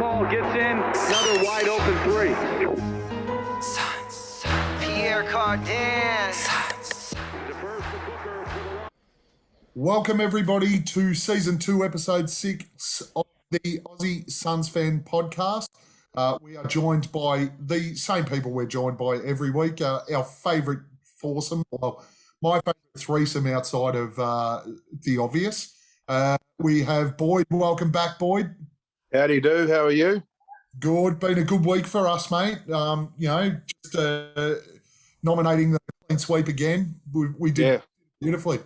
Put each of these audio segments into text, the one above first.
call, gets in, another wide open three. Pierre Cardin. Welcome everybody to season 2, episode 6 of the Aussie Suns Fan Podcast. We are joined by the same people we're joined by every week. Our favourite foursome, well, my favourite threesome outside of the obvious. We have Boyd. Welcome back, Boyd. Howdy do. How are you? Good. Been a good week for us, mate. Just nominating the clean sweep again. We did beautifully.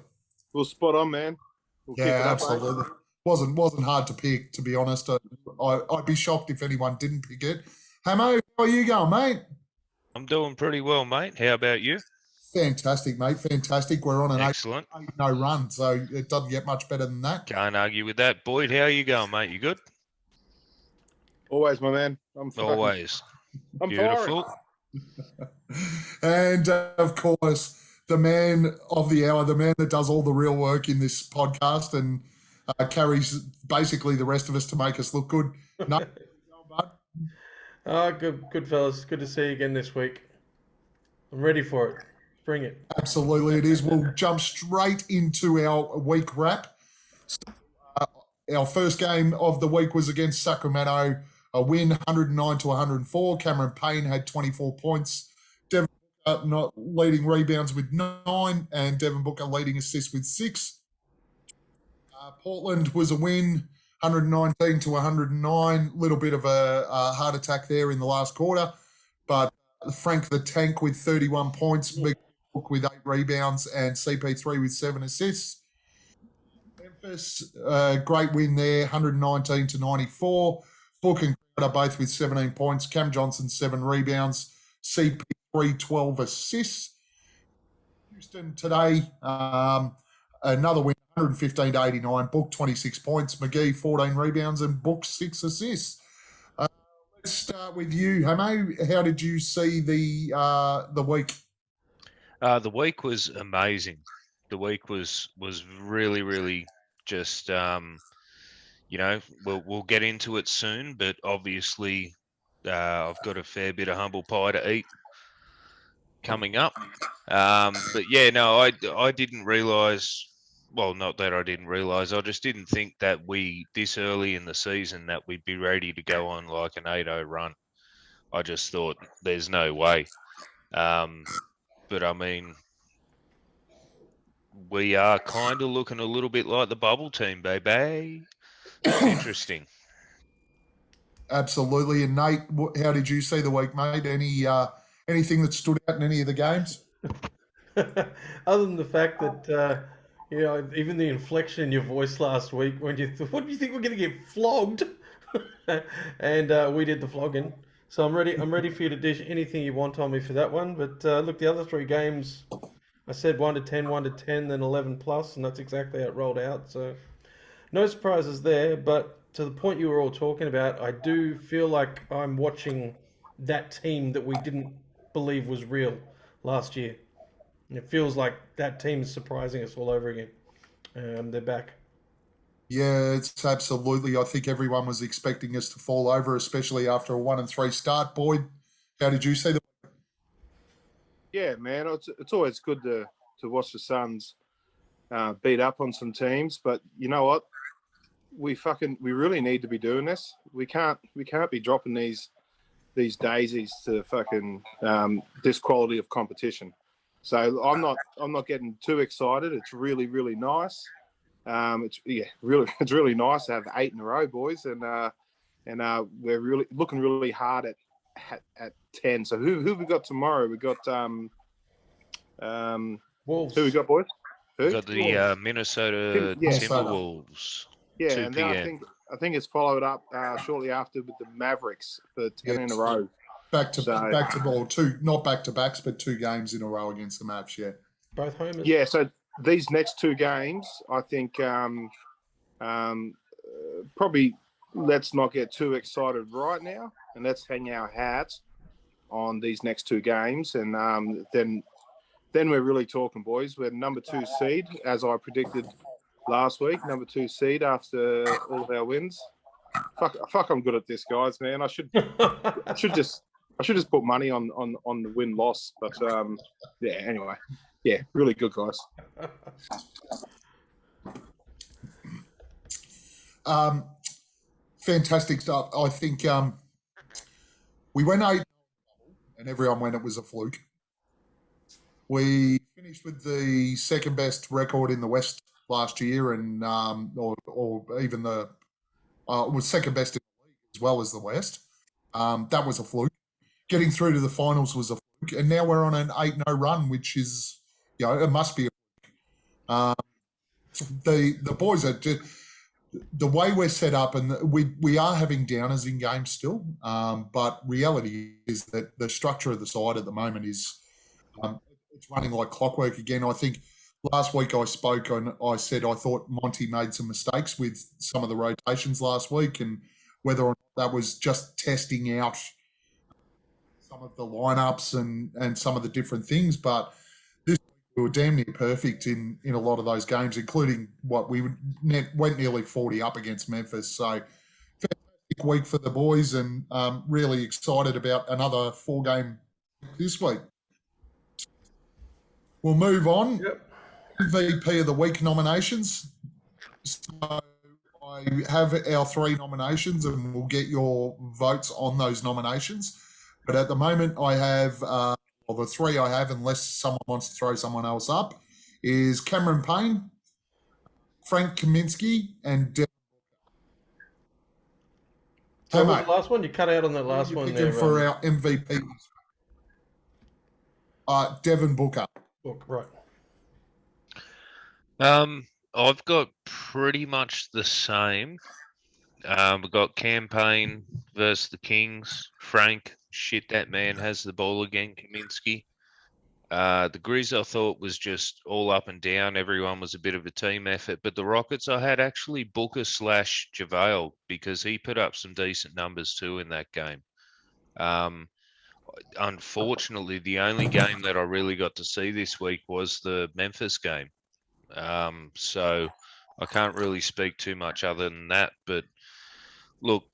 Well, spot on, man. We'll keep it up, absolutely. Mate. Wasn't hard to pick, to be honest. I'd be shocked if anyone didn't pick it. Hamo, how are you going, mate? I'm doing pretty well, mate. How about you? Fantastic, mate. Fantastic. We're on an Excellent. 8-0 run, so it doesn't get much better than that. Can't argue with that. Boyd, how are you going, mate? You good? Always, my man. Always. I'm Beautiful. And, of course, the man of the hour, the man that does all the real work in this podcast and carries basically the rest of us to make us look good. No, good fellas. Good to see you again this week. I'm ready for it. Bring it. Absolutely, it is. We'll jump straight into our week wrap. So, our first game of the week was against Sacramento, a win 109-104. Cameron Payne had 24 points. Devin Booker not leading rebounds with 9, and Devin Booker leading assists with 6. Portland was a win, 119-109. Little bit of a heart attack there in the last quarter, but Frank the Tank with 31 points, Big Book with 8 rebounds, and CP3 with 7 assists. Memphis, great win there, 119-94. Book and Crowder both with 17 points. Cam Johnson, 7 rebounds. CP3, 12 assists. Houston today, another win, 115-89. Book, 26 points. McGee, 14 rebounds, and Book, 6 assists. Let's start with you, Hamo. How did you see the week? The week was amazing. The week was really, really just, we'll get into it soon, but obviously I've got a fair bit of humble pie to eat coming up. But yeah, no, I didn't realise, well, not that I didn't realise, I just didn't think that this early in the season, that we'd be ready to go on like an 8-0 run. I just thought there's no way. But I mean, we are kind of looking a little bit like the bubble team, baby. It's interesting. Absolutely. And Nate, how did you see the week, mate? Anything that stood out in any of the games? Other than the fact that, even the inflection in your voice last week when you thought, what do you think we're going to get flogged? And we did the flogging. So I'm ready for you to dish anything you want on me for that one. But look, the other 3 games, I said 1 to 10, 1 to 10, then 11 plus, and that's exactly how it rolled out. So no surprises there. But to the point you were all talking about, I do feel like I'm watching that team that we didn't believe was real last year. And it feels like that team is surprising us all over again. They're back. Yeah, it's absolutely. I think everyone was expecting us to fall over, especially after a 1-3 start. Boyd, how did you see the? Yeah, man. It's always good to watch the Suns beat up on some teams, but you know what? We really need to be doing this. We can't be dropping these daisies to fucking this quality of competition. So I'm not getting too excited. It's really, really nice. It's really nice to have 8 in a row, boys, and we're really looking really hard at 10. So who we got tomorrow? We got Wolves. Who we got, boys? Who? We've got the Minnesota Timberwolves. Yeah, 2 and then p.m. I think it's followed up shortly after with the Mavericks for 10 in a row. Back to ball, 2, not back to backs, but 2 games in a row against the Mavs. Yeah, Both homers. Yeah, so these next 2 games, I think probably let's not get too excited right now, and let's hang our hats on these next 2 games, and then we're really talking, boys. We're number 2 seed, as I predicted last week, number 2 seed after all of our wins. fuck, I'm good at this, guys, man. I should just put money on the win loss, but yeah. Anyway, yeah, really good, guys. Fantastic stuff. I think we went 8, and everyone went it was a fluke. We finished with the second best record in the West last year, and or even the was second best in the league as well as the West. That was a fluke. Getting through to the finals was a fluke, and now we're on an 8-0 run, which is, it must be a fluke. The boys are just, the way we're set up, and we are having downers in games still, but reality is that the structure of the side at the moment is it's running like clockwork again. I think last week I spoke and I said I thought Monty made some mistakes with some of the rotations last week, and whether or not that was just testing out some of the lineups and some of the different things. But this week we were damn near perfect in a lot of those games, including what we went nearly 40 up against Memphis. So fantastic week for the boys, and really excited about another 4-game this week. We'll move on. Yep. MVP of the week nominations. So I have our 3 nominations, and we'll get your votes on those nominations. But at the moment, I have, the 3 I have, unless someone wants to throw someone else up, is Cameron Payne, Frank Kaminsky, and Devin So what was the last one? You cut out on that last one there. For our MVP. Devin Booker. Book, right. I've got pretty much the same. We've got Campaign versus the Kings. Frank, shit, that man has the ball again. Kaminsky. The Grizz I thought was just all up and down. Everyone was a bit of a team effort. But the Rockets, I had actually Booker / JaVale, because he put up some decent numbers too in that game. Unfortunately, the only game that I really got to see this week was the Memphis game. So I can't really speak too much other than that. But look,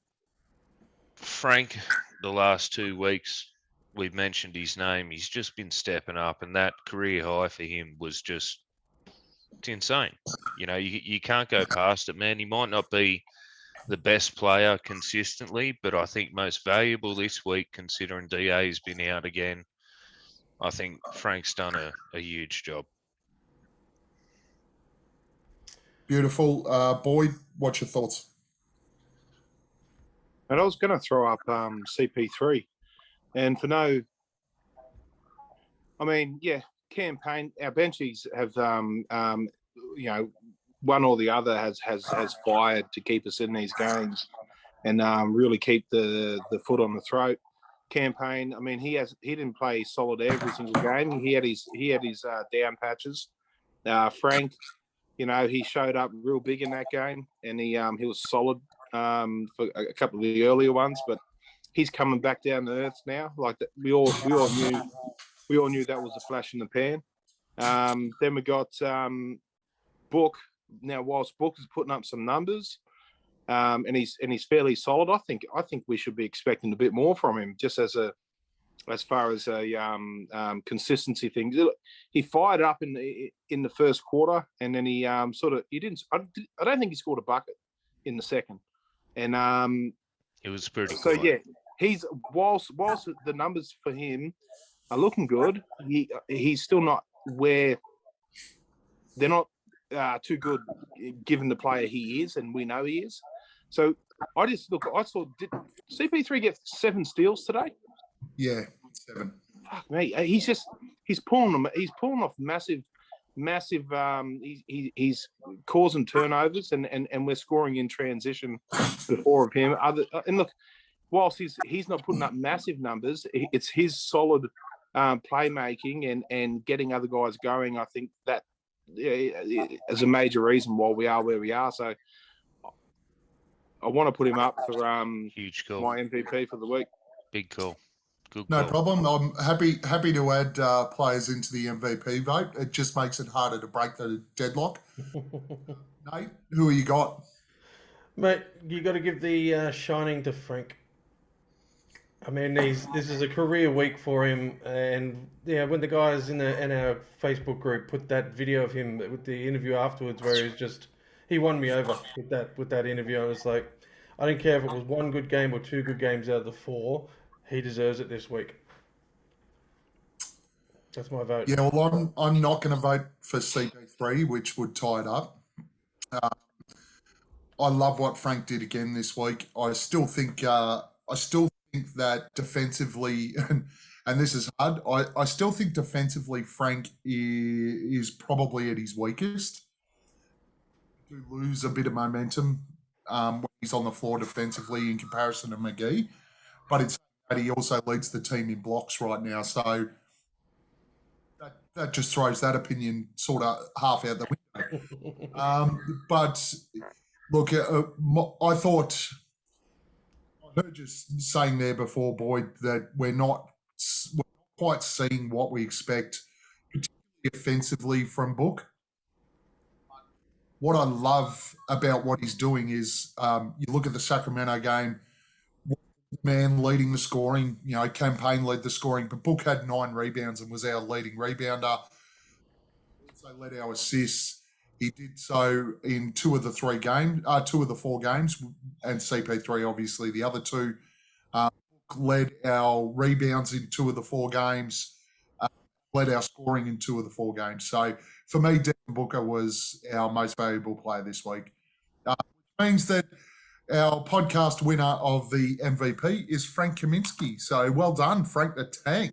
Frank, the last 2 weeks, we've mentioned his name. He's just been stepping up, and that career high for him was just, it's insane. You can't go past it, man. He might not be the best player consistently, but I think most valuable this week, considering DA has been out again. I think Frank's done a huge job. Beautiful. Boyd, what's your thoughts? And I was going to throw up CP3, and for no, I mean, yeah, Campaign. Our benchies have, one or the other has fired to keep us in these games, and really keep the foot on the throat. Campaign. I mean, he didn't play solid every single game. He had his down patches. Frank, he showed up real big in that game, and he was solid for a couple of the earlier ones, but he's coming back down to earth now. Like that, we all knew that was a flash in the pan. Then we got Book. Now, whilst Book is putting up some numbers, and he's fairly solid, I think we should be expecting a bit more from him, just as far as a consistency thing. He fired up in the first quarter, and then he didn't. I don't think he scored a bucket in the second, and it was pretty. So yeah, he's whilst the numbers for him are looking good, he's still not where they're not too good given the player he is, and we know he is. So I saw did CP3 get 7 steals today? Yeah, 7. Fuck me, he's pulling off massive. He's causing turnovers, and we're scoring in transition before of him. And look, whilst he's not putting up massive numbers, it's his solid playmaking and getting other guys going. I think that is a major reason why we are where we are. So I want to put him up for huge call. My MVP for the week. Big call. Good No call. problem. I'm happy to add players into the MVP vote. It just makes it harder to break the deadlock. Nate, who you got? Mate, you got to give the shining to Frank. I mean, this is a career week for him, and yeah, when the guys in our Facebook group put that video of him with the interview afterwards, where he won me over with that interview. I was like, I don't care if it was one good game or two good games out of the four, he deserves it this week. That's my vote. Yeah, well, I'm not going to vote for CP3, which would tie it up. I love what Frank did again this week. I still think that defensively, and this is hard. I still think defensively Frank is probably at his weakest. To lose a bit of momentum when he's on the floor defensively in comparison to McGee, but it's that he also leads the team in blocks right now. So that just throws that opinion sort of half out the window. But look, I thought I heard you saying there before, Boyd, that we're not quite seeing what we expect, particularly offensively from Book. What I love about what he's doing is you look at the Sacramento game, man leading the scoring, Campaign led the scoring, but Book had 9 rebounds and was our leading rebounder. Also led our assists. He did so in 2 of the 4 games, and CP3 obviously the other 2. Led our rebounds in 2 of the 4 games, led our scoring in 2 of the 4 games. So for me, Devin Booker was our most valuable player this week, which means that our podcast winner of the MVP is Frank Kaminsky. So well done, Frank the Tank.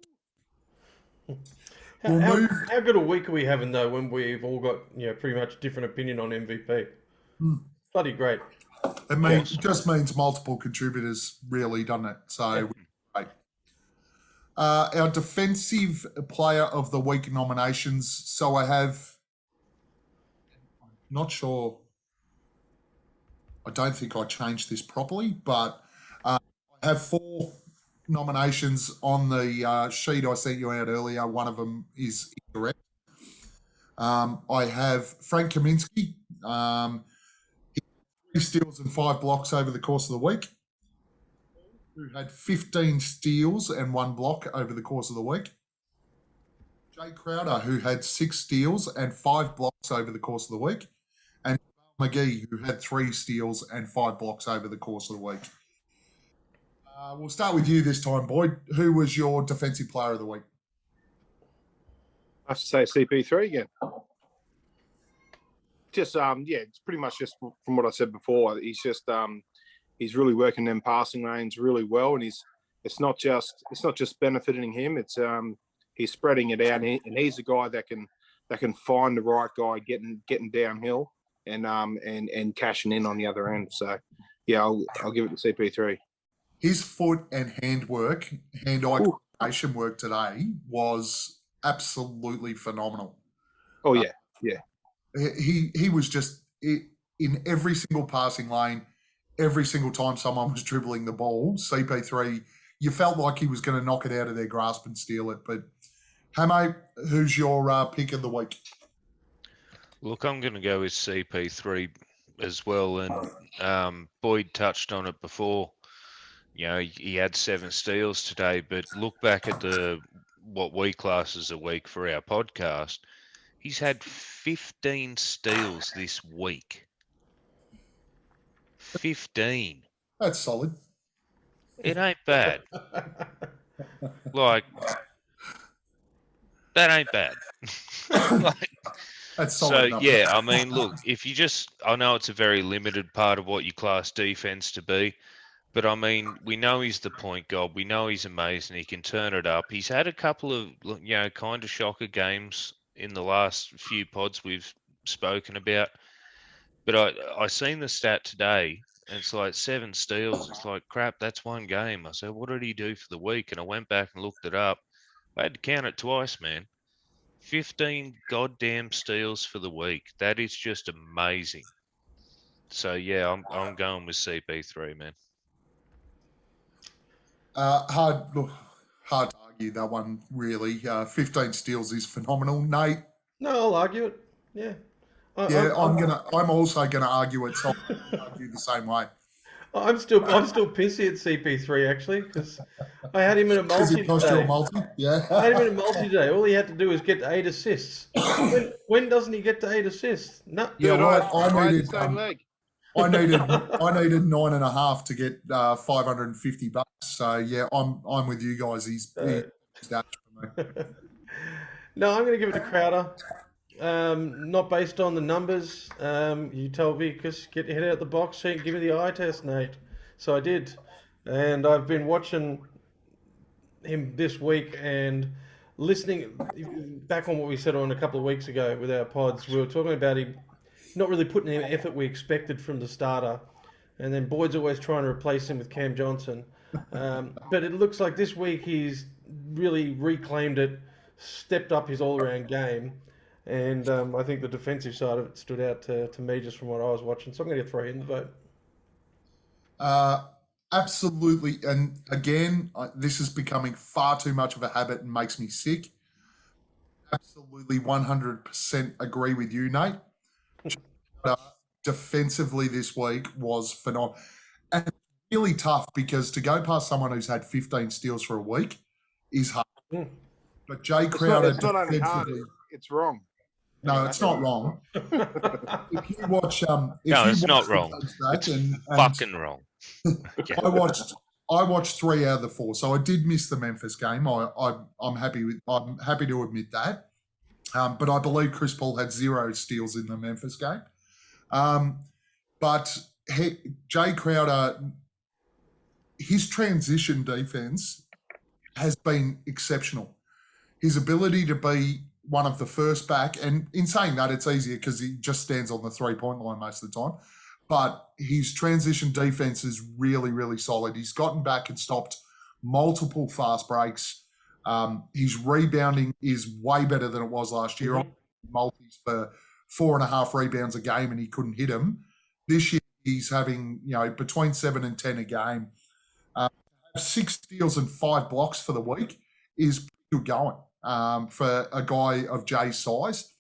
How good a week are we having though when we've all got pretty much different opinion on MVP? Bloody great. It just means multiple contributors, really, doesn't it? So great. Our defensive player of the week nominations. So I have, not sure. I don't think I changed this properly, but I have 4 nominations on the sheet I sent you out earlier. One of them is incorrect. I have Frank Kaminsky. He had 3 steals and 5 blocks over the course of the week. Who had 15 steals and 1 block over the course of the week. Jay Crowder, who had 6 steals and 5 blocks over the course of the week. And McGee, who had 3 steals and 5 blocks over the course of the week. We'll start with you this time, Boyd. Who was your defensive player of the week? I have to say CP3 again. Just it's pretty much just from what I said before. He's just he's really working them passing lanes really well, and it's not just benefiting him. It's he's spreading it out, and he's a guy that can find the right guy getting downhill and cashing in on the other end. So yeah, I'll give it to CP3. His foot and hand-eye coordination work today was absolutely phenomenal. Oh yeah. He was just in every single passing lane, every single time someone was dribbling the ball. CP3, you felt like he was going to knock it out of their grasp and steal it. But Hamo, who's your pick of the week? Look, I'm going to go with CP3 as well, and Boyd touched on it before. He had 7 steals today, but look back at what we class as a week for our podcast. He's had 15 steals this week. 15. That's solid. It ain't bad. Like, that ain't bad. That's solid. So, yeah, I mean, look, I know it's a very limited part of what you class defense to be, but I mean, we know he's the point guard. We know he's amazing. He can turn it up. He's had a couple of, kind of shocker games in the last few pods we've spoken about. But I seen the stat today, and it's like 7 steals. It's like, crap, that's one game. I said, what did he do for the week? And I went back and looked it up. I had to count it twice, man. 15 goddamn steals for the week. That is just amazing. So, yeah, I'm going with CP3, man. Hard to argue that one, really. 15 steals is phenomenal. Nate? No, I'll argue it. Yeah. Yeah, I'm also gonna argue it. So I'll argue the same way. I'm still pissy at CP3 actually because I had him in a Because multi it cost you a today. multi. Yeah. I had him in a multi today. All he had to do was get to 8 assists. When doesn't he get to 8 assists? No. Yeah, Dude, well, I had the needed same leg. I needed 9.5 to get $550. So yeah, I'm with you guys. He's that for me. No, I'm going to give it to Crowder. Not based on the numbers. You told me, because get your head out the box, give me the eye test, Nate. So I did. And I've been watching him this week and listening back on what we said on a couple of weeks ago with our pods. We were talking about him not really putting in the effort we expected from the starter. And then Boyd's always trying to replace him with Cam Johnson. But it looks like this week he's really reclaimed it, stepped up his all-around game. And I think the defensive side of it stood out to me just from what I was watching. So I'm going to throw him the vote. Absolutely. And again, this is becoming far too much of a habit and makes me sick. Absolutely 100% agree with you, Nate. Defensively this week was phenomenal. And it's really tough because to go past someone who's had 15 steals for a week is hard. But Jay Crowder It's not only hard, defensively. it's wrong. No, it's not wrong. If you watch, No, it's not wrong. It's fucking wrong. Yeah. I watched 3 out of the 4, so I did miss the Memphis game. I'm happy to admit that. But I believe Chris Paul had 0 steals in the Memphis game. But Jay Crowder, his transition defense has been exceptional. His ability to be one of the first back, and in saying that, it's easier because he just stands on the 3-point line most of the time. But his transition defense is really, really solid. He's gotten back and stopped multiple fast breaks. His rebounding is way better than it was last year. Mm-hmm. Multis for 4.5 rebounds a game, and he couldn't hit them. This year, he's having between 7 and 10 a game. 6 steals and 5 blocks for the week is pretty good going for a guy of Jay's size.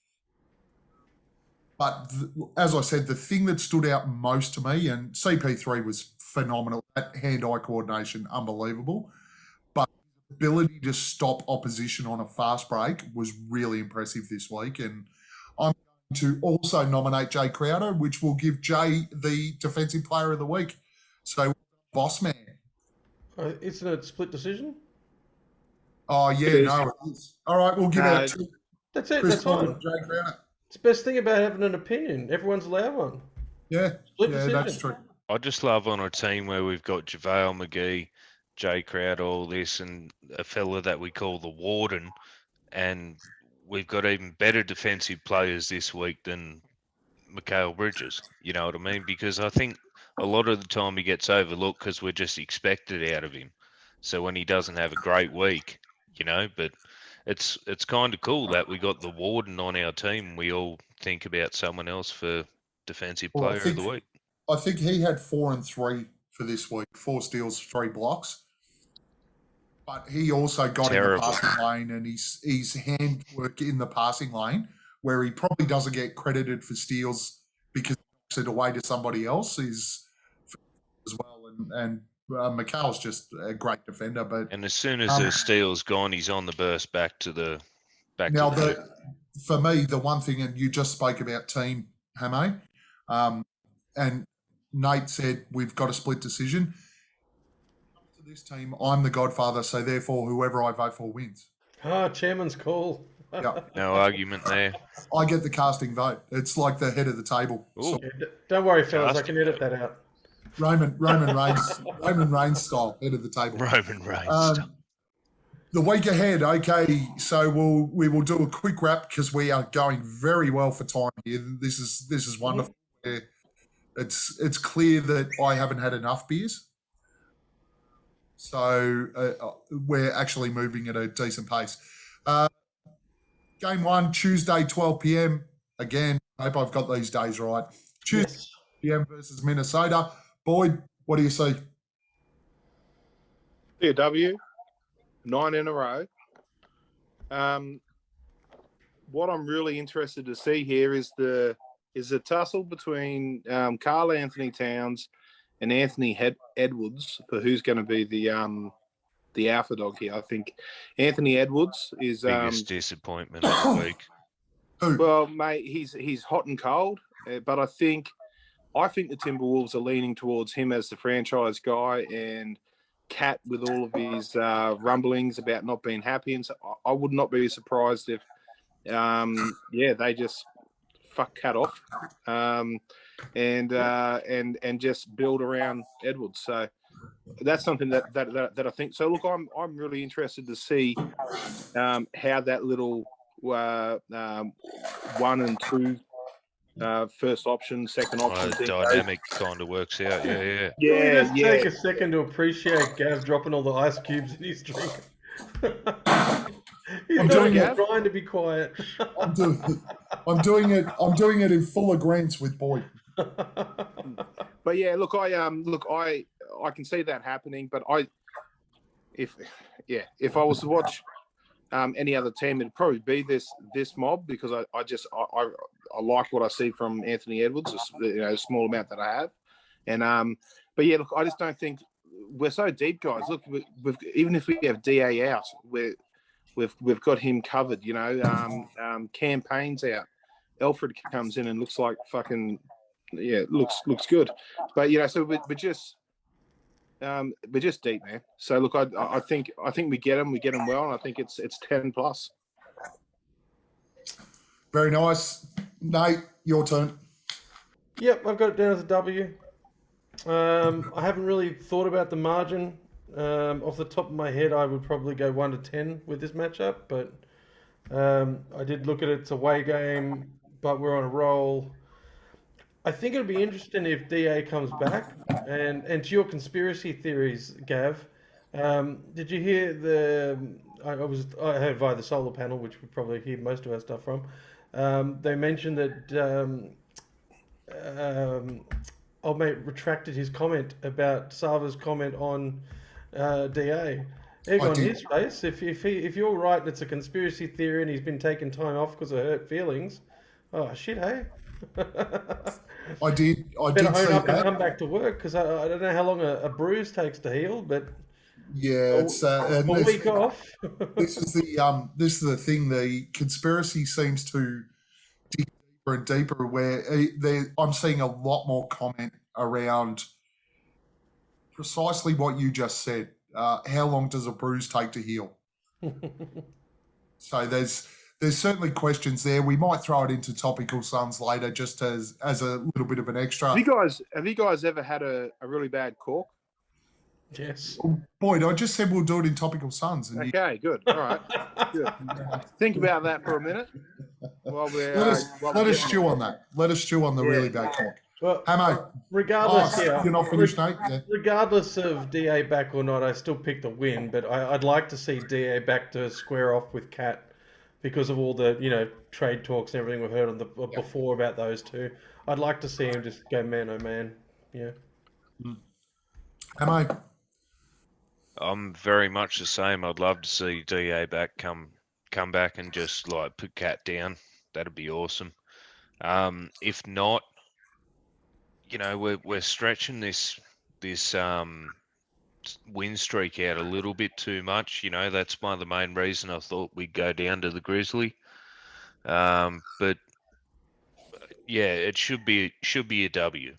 But as I said, the thing that stood out most to me, and CP3 was phenomenal, that hand-eye coordination, unbelievable. But the ability to stop opposition on a fast break was really impressive this week. And I'm going to also nominate Jay Crowder, which will give Jay the Defensive Player of the Week. So, boss man. Isn't it a split decision? Oh, yeah, no, it is. All right, we'll give out 2. That's it. Chris That's Paul fine. and Jay Crowder. It's the best thing about having an opinion. Everyone's allowed one. Yeah, Split that's decision. true. I just love on a team where we've got JaVale McGee, Jay Crowder, all this, and a fella that we call the Warden, and we've got even better defensive players this week than Mikal Bridges. You know what I mean? Because I think a lot of the time he gets overlooked because we're just expected out of him. So when he doesn't have a great week, but it's kind of cool that we got the Warden on our team. We all think about someone else for Defensive Player of the Week. I think he had 4 and 3 for this week, 4 steals, 3 blocks. But he also got in the passing lane, and his handwork in the passing lane, where he probably doesn't get credited for steals because he knocks it away to somebody else, is as well. And Mikal's just a great defender. And as soon as the steal's gone, he's on the burst back to the for me, the one thing, and you just spoke about team, Hame, and Nate said we've got a split decision. To this team, I'm the godfather, so therefore whoever I vote for wins. Chairman's call. Yeah. No argument there. I get the casting vote. It's like the head of the table. Ooh. Yeah, don't worry, fellas. I can edit that out. Roman Reigns style, head of the table. Roman Reigns. The week ahead, okay. So we will do a quick wrap because we are going very well for time here. This is wonderful. It's clear that I haven't had enough beers, so we're actually moving at a decent pace. Game 1, Tuesday, 12 p.m. Again, I hope I've got these days right. Tuesday, p.m. versus Minnesota. Boyd, what do you see? W, 9 in a row. What I'm really interested to see here is the is a tussle between Carl Anthony Towns and Anthony Edwards for who's going to be the alpha dog here. I think Anthony Edwards is Biggest disappointment of the week. Who? well, mate. He's hot and cold, but I think the Timberwolves are leaning towards him as the franchise guy, and Cat with all of his rumblings about not being happy, and so I would not be surprised if they just fuck Cat off and just build around Edwards. So that's something that I think. So look, I'm really interested to see how that little 1 and 2 first option, second option thing Dynamic kind of works out. Yeah. Can we just take a second to appreciate Gav dropping all the ice cubes in his drink? He's trying to be quiet. I'm doing it in full agreement with Boyd. But yeah, look, I can see that happening. But if I was to watch any other team, it'd probably be this mob, because I like what I see from Anthony Edwards, a small amount that I have, and but yeah, look, I just don't think we're so deep, guys. Look, even if we have DA out, we've got him covered. Campaign's out. Alfred comes in and looks like fucking looks good, but so we're just deep, man. So look, I think we get him well, and I think it's 10 plus. Very nice. Nate, your turn. Yep, I've got it down as a W. I haven't really thought about the margin. Off the top of my head, I would probably go 1 to 10 with this matchup, but I did look at it. It's a away game, but we're on a roll. I think it'll be interesting if DA comes back. And to your conspiracy theories, Gav, did you hear I heard via the solar panel, which we probably hear most of our stuff from. They mentioned that old mate retracted his comment about Sava's comment on DA. Egg on his face. If you're right and it's a conspiracy theory and he's been taking time off because of hurt feelings, oh shit, hey. I did Better see own up that. and come back to work, because I don't know how long a bruise takes to heal, but Yeah, it's a week off. this is the thing. The conspiracy seems to dig deeper and deeper. Where I'm seeing a lot more comment around precisely what you just said. How long does a bruise take to heal? So there's certainly questions there. We might throw it into topical Suns later, just as a little bit of an extra. Have you guys ever had a really bad cork? Yes. Boyd, I just said we'll do it in topical Suns. And Okay, good. All right. Good. Think about that for a minute. let us stew on that. Let us stew on the really bad cork. Well, Hamo, regardless, you're not finished, Nate? Yeah. regardless of DA back or not, I still pick the win. But I'd like to see DA back to square off with Cat, because of all the trade talks and everything we've heard on before about those two. I'd like to see him just go man oh man. Yeah. Hamo. I'm very much the same. I'd love to see DA back come back and just like put Cat down. That'd be awesome. If not, we're stretching this win streak out a little bit too much. That's one of the main reasons I thought we'd go down to the Grizzly. But yeah, it should be a W.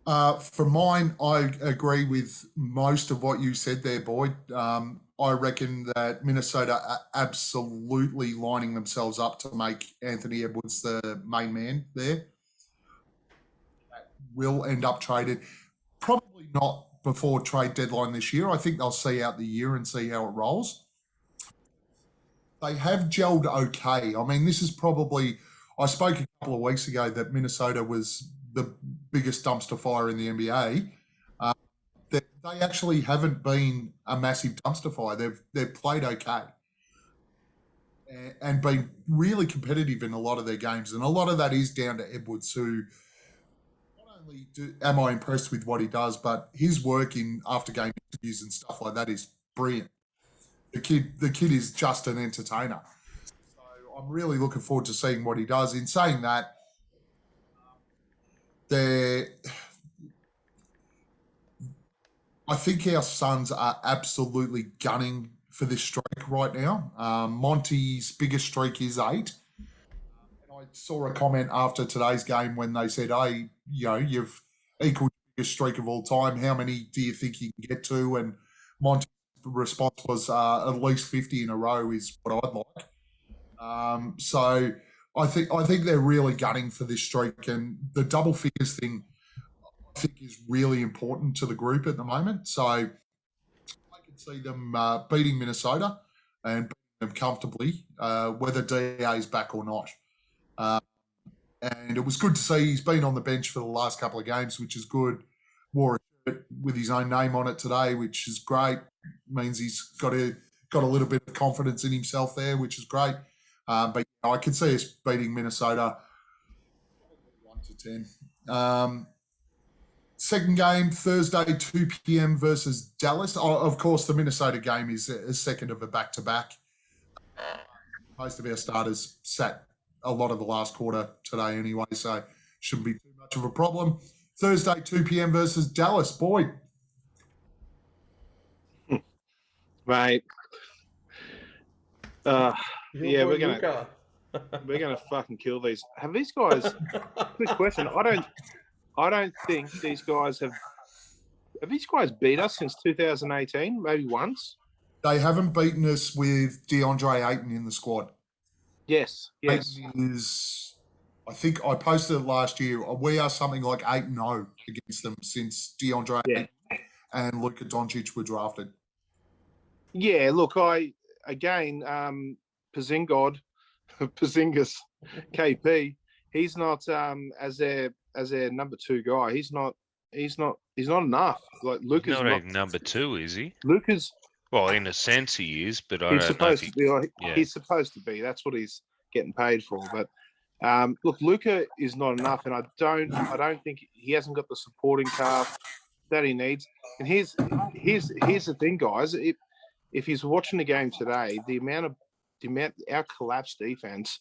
For mine, I agree with most of what you said there, Boyd. I reckon that Minnesota are absolutely lining themselves up to make Anthony Edwards the main man there. Will end up traded. Probably not before trade deadline this year. I think they'll see out the year and see how it rolls. They have gelled okay. I mean, this is probably... I spoke a couple of weeks ago that Minnesota was the biggest dumpster fire in the NBA. They actually haven't been a massive dumpster fire. They've played okay and been really competitive in a lot of their games. And a lot of that is down to Edwards, who not only am I impressed with what he does, but his work in after-game interviews and stuff like that is brilliant. The kid is just an entertainer. So I'm really looking forward to seeing what he does. In saying that, I think our Suns are absolutely gunning for this streak right now. Monty's biggest streak is 8. And I saw a comment after today's game when they said, "Hey, you've equaled your biggest streak of all time. How many do you think you can get to?" And Monty's response was, "At least 50 in a row is what I'd like." So I think they're really gunning for this streak, and the double figures thing I think is really important to the group at the moment. So I can see them beating Minnesota and beating them comfortably, whether DA is back or not. And it was good to see he's been on the bench for the last couple of games, which is good. Wore a shirt with his own name on it today, which is great. Means he's got a little bit of confidence in himself there, which is great. But I can see us beating Minnesota 1-10. Second game, Thursday, 2 p.m. versus Dallas. Of course, the Minnesota game is a second of a back-to-back. Most of our starters sat a lot of the last quarter today anyway, so shouldn't be too much of a problem. Thursday, 2 p.m. versus Dallas. Boy. Mate. Yeah, Your boy we're gonna Luka. we're gonna fucking kill these. Have these guys? Quick question. I don't think these guys have these guys beat us since 2018, maybe once. They haven't beaten us with DeAndre Ayton in the squad. Yes. Ayton is, I think I posted it last year. We are something like 8-0 against them since DeAndre Ayton and Luka Doncic were drafted. Yeah, look, Porzingis, KP, he's not as their number 2 guy. He's not enough. Like Luka's Not even number 2, is he? Luka's, Well, in a sense he is, but I he's don't know if supposed to be. He's supposed to be. That's what he's getting paid for. But look, Luka is not enough, and I don't think he hasn't got the supporting cast that he needs. And here's the thing, guys. If he's watching the game today, the amount our collapse defense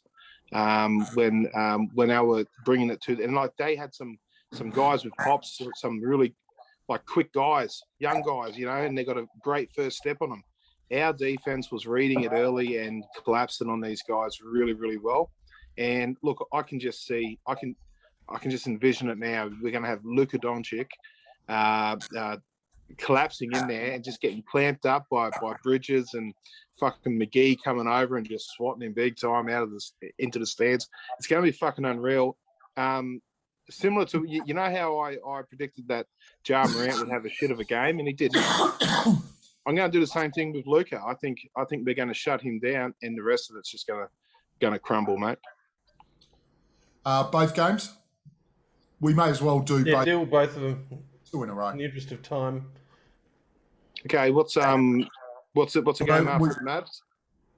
when they were bringing it to, and like they had some guys with hops, some really like quick guys, young guys, and they got a great first step on them. Our defense was reading it early and collapsing on these guys really, really well. And look, I can just envision it now. We're going to have Luka Doncic collapsing in there and just getting clamped up by Bridges and fucking McGee coming over and just swatting him big time out of into the stands. It's going to be fucking unreal. Similar to how I predicted that Ja Morant would have a shit of a game, and he didn't. I'm going to do the same thing with Luka. I think they're going to shut him down, and the rest of it's just going to crumble, mate. Both games. We may as well do deal with both of them 2 in a row. in the interest of time. Okay, what's a game after the Mavs?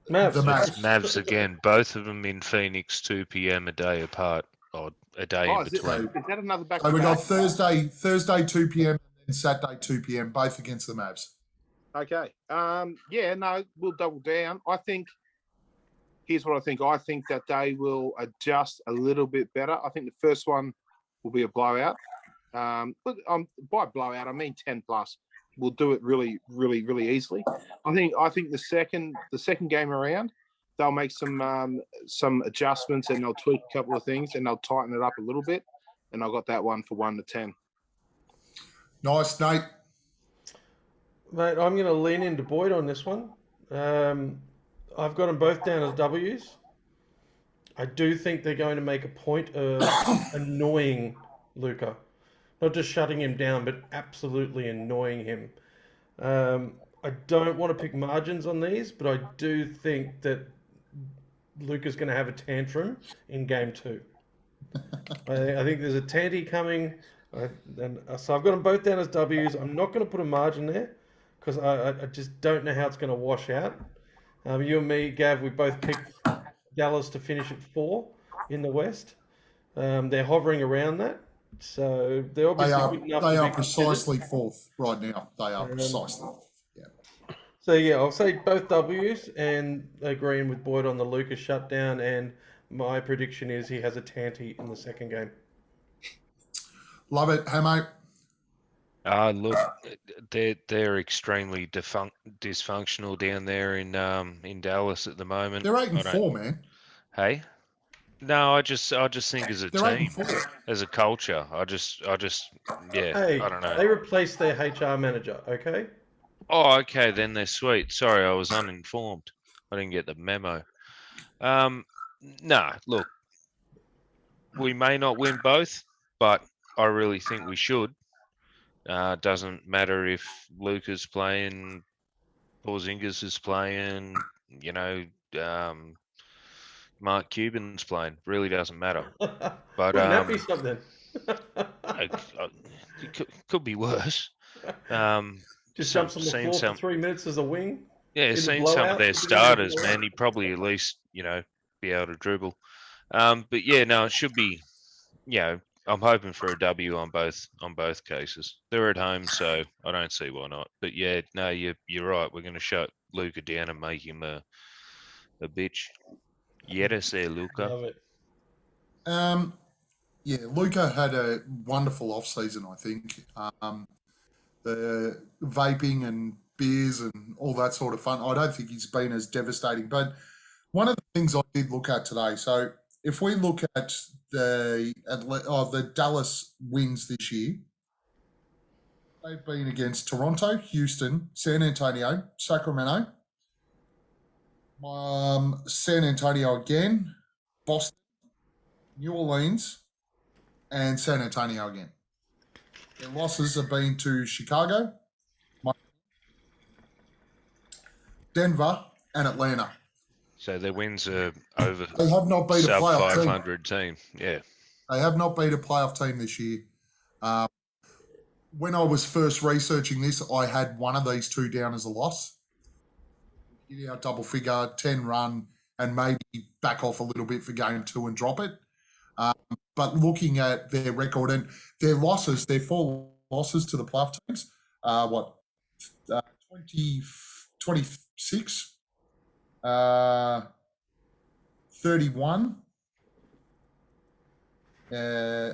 Mavs. The Mavs. Mavs again, both of them in Phoenix, 2 p.m. a day apart, or a day in between. Is that another back? So we got Thursday 2 p.m. and Saturday 2 p.m. both against the Mavs. Okay. We'll double down. Here's what I think. I think that they will adjust a little bit better. I think the first one will be a blowout. But by blowout, I mean 10 plus. We'll do it really, really, really easily. I think the second game around, they'll make some adjustments and they'll tweak a couple of things and they'll tighten it up a little bit. And I got that one for 1-10. Nice, Nate. Mate, I'm going to lean into Boyd on this one. I've got them both down as W's. I do think they're going to make a point of annoying Luka. Not just shutting him down, but absolutely annoying him. I don't want to pick margins on these, but I do think that Luka's going to have a tantrum in game 2. I think there's a tanty coming. So I've got them both down as W's. I'm not going to put a margin there because I just don't know how it's going to wash out. You and me, Gav, we both picked Dallas to finish at 4 in the West. They're hovering around that. So they're obviously good enough. They are precisely 4th right now. They are precisely. Yeah. So yeah, I'll say both W's and agreeing with Boyd on the Lucas shutdown. And my prediction is he has a tanty in the second game. Love it, Hamo. Look, they're extremely dysfunctional down there in Dallas at the moment. They're 8 and I don't- 4, man. Hey, no, I just think as a They're 8 team, and 4. as a culture, I just yeah, Hey, I don't know. they replaced their HR manager. Okay. Oh, okay, then they're sweet. Sorry, I was uninformed. I didn't get the memo. Nah, look, we may not win both, but I really think we should. Doesn't matter if Luca's playing, Porzingis is playing, you know, Mark Cuban's playing. Really doesn't matter. But Wouldn't that be something? it could be worse. Just some- jumps on the seen floor some- for 3 minutes as a wing. Yeah, In the seen some blowout, of their did you starters, know? man. He'd probably at least, you know, be able to dribble. But yeah, no, it should be, you know, I'm hoping for a W on both cases. They're at home, so I don't see why not. But yeah, no, you're right. We're going to shut Luca down and make him a bitch. Yes, there, Luca. Love it. Yeah, Luca had a wonderful off season, I think. The vaping and beers and all that sort of fun. I don't think he's been as devastating. But one of the things I did look at today, so if we look at the Dallas wins this year, they've been against Toronto, Houston, San Antonio, Sacramento, San Antonio again, Boston, New Orleans, and San Antonio again. Their losses have been to Chicago, Denver, and Atlanta. So their wins are over They have not beat a sub playoff team. 500 team. Yeah. They have not beat a playoff team this year. When I was first researching this, I had one of these two down as a loss. Get out double figure, 10 run, and maybe back off a little bit for game 2 and drop it. But looking at their record and their losses, their 4 losses to the playoff teams, 26, 31,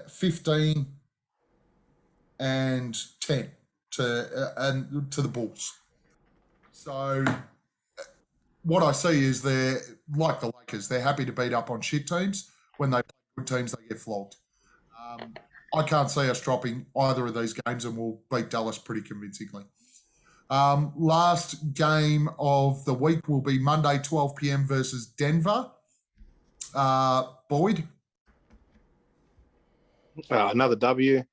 15, and 10 to the Bulls. So what I see is they're like the Lakers. They're happy to beat up on shit teams. When they play good teams, they get flogged. I can't see us dropping either of these games, and we'll beat Dallas pretty convincingly. Last game of the week will be Monday, 12 p.m. versus Denver. Boyd? Another W.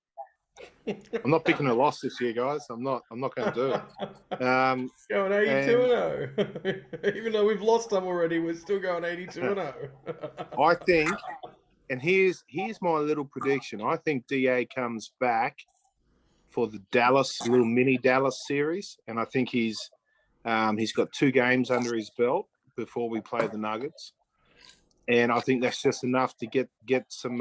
I'm not picking a loss this year, guys. I'm not going to do it. Going 82-0. Even though we've lost some already, we're still going 82-0. I think, and here's my little prediction. I think DA comes back for the little mini Dallas series, and I think he's got 2 games under his belt before we play the Nuggets, and I think that's just enough to get some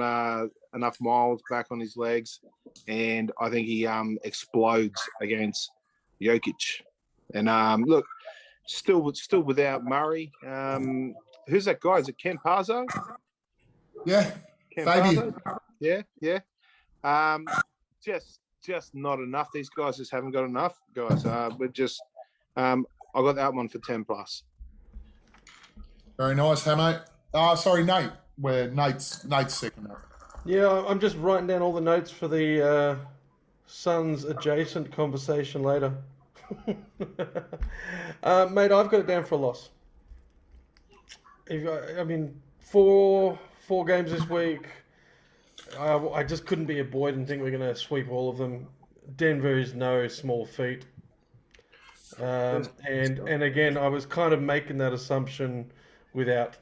enough miles back on his legs, and I think he explodes against Jokic. And look, still without Murray. Who's that guy? Is it Ken Pazzo? Yeah, Ken Fabian. Pazzo? Yeah. Just not enough. These guys just haven't got enough, guys. But just, I got that one for 10 plus. Very nice, Hamo. Sorry, Nate. Where Nate's second up. Yeah, I'm just writing down all the notes for the Suns adjacent conversation later. Mate, I've got it down for a loss. I mean, four games this week. I just couldn't be a Boyd and think we're going to sweep all of them. Denver is no small feat. And again, I was kind of making that assumption without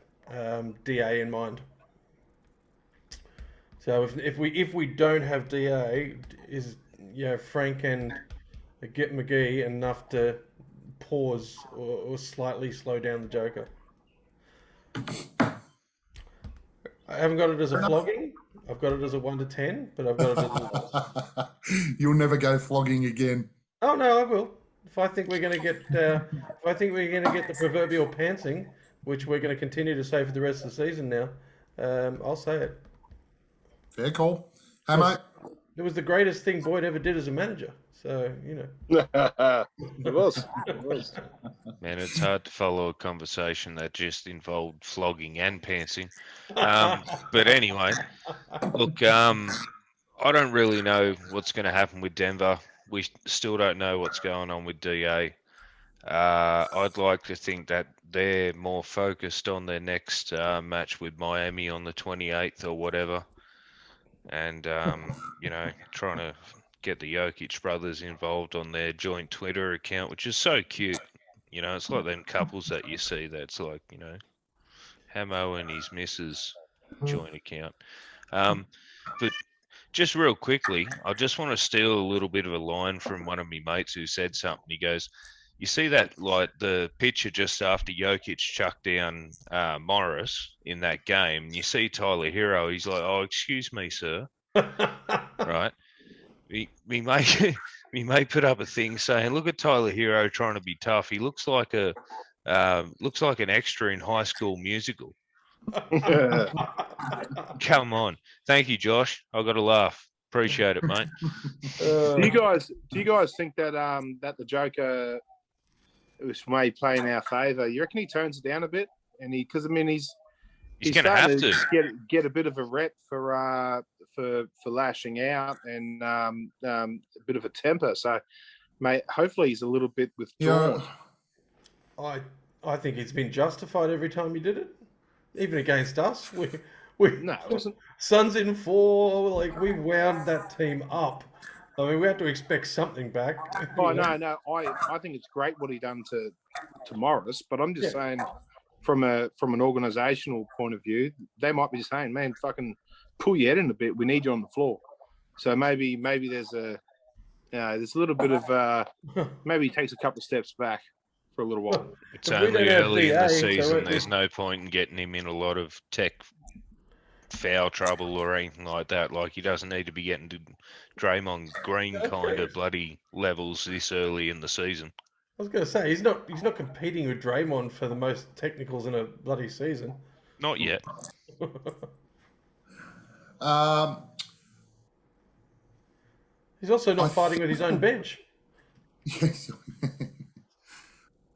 DA in mind. So if we don't have DA, is Frank and get McGee enough to pause or slightly slow down the Joker? I haven't got it as a flogging. I've got it as a 1 to 10, but I've got it as a loss. You'll never go flogging again. Oh no, I will. If I think we're going to get, if I think we're going to get the proverbial pantsing, which we're going to continue to say for the rest of the season now, I'll say it. Fair call. Hey, mate. It was the greatest thing Boyd ever did as a manager. So, you know. It was. It was. Man, it's hard to follow a conversation that just involved flogging and pantsing. But anyway, look, I don't really know what's going to happen with Denver. We still don't know what's going on with DA. I'd like to think that they're more focused on their next match with Miami on the 28th or whatever. And, you know, trying to get the Jokic brothers involved on their joint Twitter account, which is so cute. You know, it's like them couples that you see that's like, you know, Hamo and his missus joint account. But just real quickly, I just want to steal a little bit of a line from one of my mates who said something. He goes, you see that, like, the picture just after Jokic chucked down Morris in that game, and you see Tyler Hero, he's like, oh, excuse me, sir. Right? We may put up a thing saying, look at Tyler Hero trying to be tough. He looks like an extra in High School Musical. Come on. Thank you, Josh. I got to laugh. Appreciate it, mate. Do you guys think that that the Joker was maybe playing our favour? You reckon he tones it down a bit? And because I mean he's going to have to get a bit of a rep for lashing out and a bit of a temper. So, mate, hopefully he's a little bit withdrawn. Yeah. I think it's been justified every time he did it, even against us. We No, it wasn't. Suns in 4, like we wound that team up. I mean, we had to expect something back. Oh no. I think it's great what he done to Morris, but I'm just saying from an organisational point of view, they might be saying, man, fucking pull your head in a bit. We need you on the floor. So maybe there's a little bit of maybe he takes a couple of steps back for a little while. It's only early in the season. There's no point in getting him in a lot of tech foul trouble or anything like that. Like, he doesn't need to be getting to Draymond Green kind of bloody levels this early in the season. I was going to say, he's not competing with Draymond for the most technicals in a bloody season. Not yet. He's also not fighting with his own bench.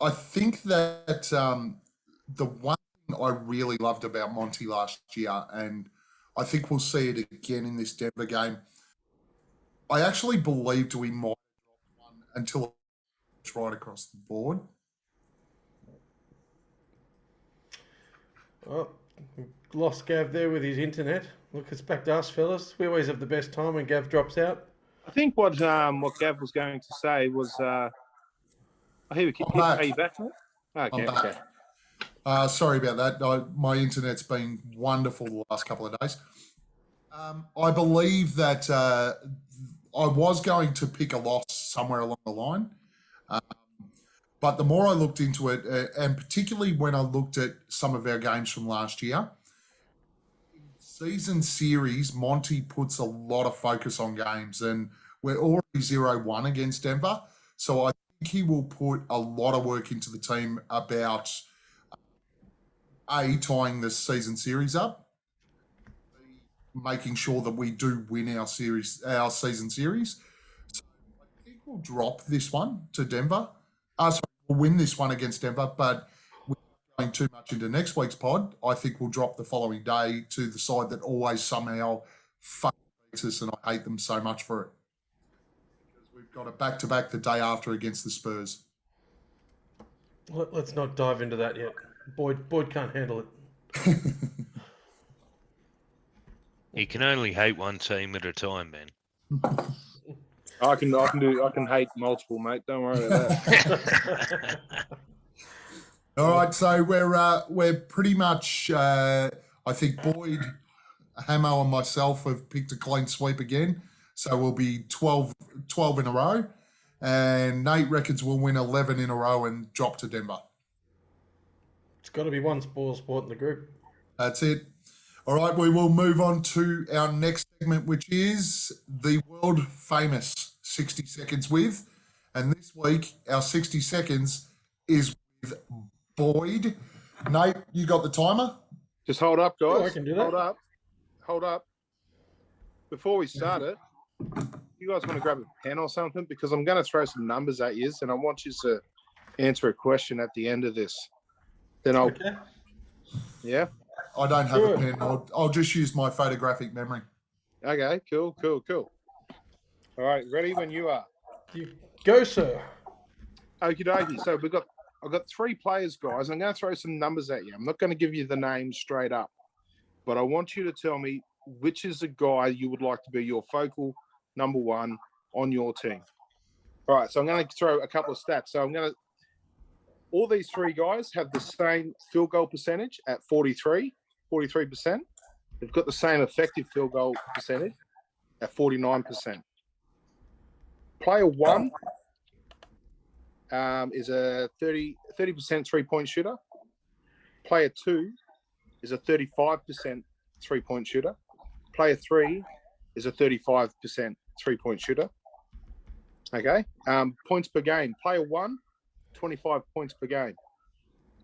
I think that the one thing I really loved about Monty last year, and I think we'll see it again in this Denver game, I actually believed we might drop one until it's right across the board. Oh, lost Gav there with his internet. Look, it's back to us, fellas. We always have the best time when Gav drops out. I think what Gav was going to say was, are you back? Okay, okay. Sorry about that. My internet's been wonderful the last couple of days. I believe that I was going to pick a loss somewhere along the line. But the more I looked into it, and particularly when I looked at some of our games from last year, in season series, Monty puts a lot of focus on games, and we're already 0-1 against Denver. So I think he will put a lot of work into the team about tying the season series up, making sure that we do win our season series. So I think we'll drop this one to Denver. We'll win this one against Denver, but without going too much into next week's pod, I think we'll drop the following day to the side that always somehow fucking beats us, and I hate them so much for it. Because we've got a back-to-back the day after against the Spurs. Let's not dive into that yet. Boyd can't handle it. He can only hate one team at a time, man. I can hate multiple, mate. Don't worry about that. All right, so we're pretty much. I think Boyd, Hamo, and myself have picked a clean sweep again, so we'll be 12 in a row, and Nate reckons we'll win 11 in a row and drop to Denver. It's got to be one spoil sport in the group. That's it. All right, we will move on to our next segment, which is the world famous 60 Seconds With. And this week, our 60 seconds is with Boyd. Nate, you got the timer? Just hold up, guys. Oh, I can do that. Hold up. Before we start it, you guys want to grab a pen or something? Because I'm going to throw some numbers at you, and I want you to answer a question at the end of this. Then I'll, Okay. yeah? I don't have a Sure. pen. I'll just use my photographic memory. Okay, cool. All right, ready when you are. You go, sir. Okie dokie. So I've got 3 players, guys. I'm going to throw some numbers at you. I'm not going to give you the names straight up, but I want you to tell me which is the guy you would like to be your focal number 1 on your team. All right, so I'm going to throw a couple of stats. So all these 3 guys have the same field goal percentage at 43%. They've got the same effective field goal percentage at 49%. Player 1 is a 30% 3-point shooter. Player 2 is a 35% 3-point shooter. Player 3 is a 35% 3-point shooter. Okay. Points per game. Player 1, 25 points per game.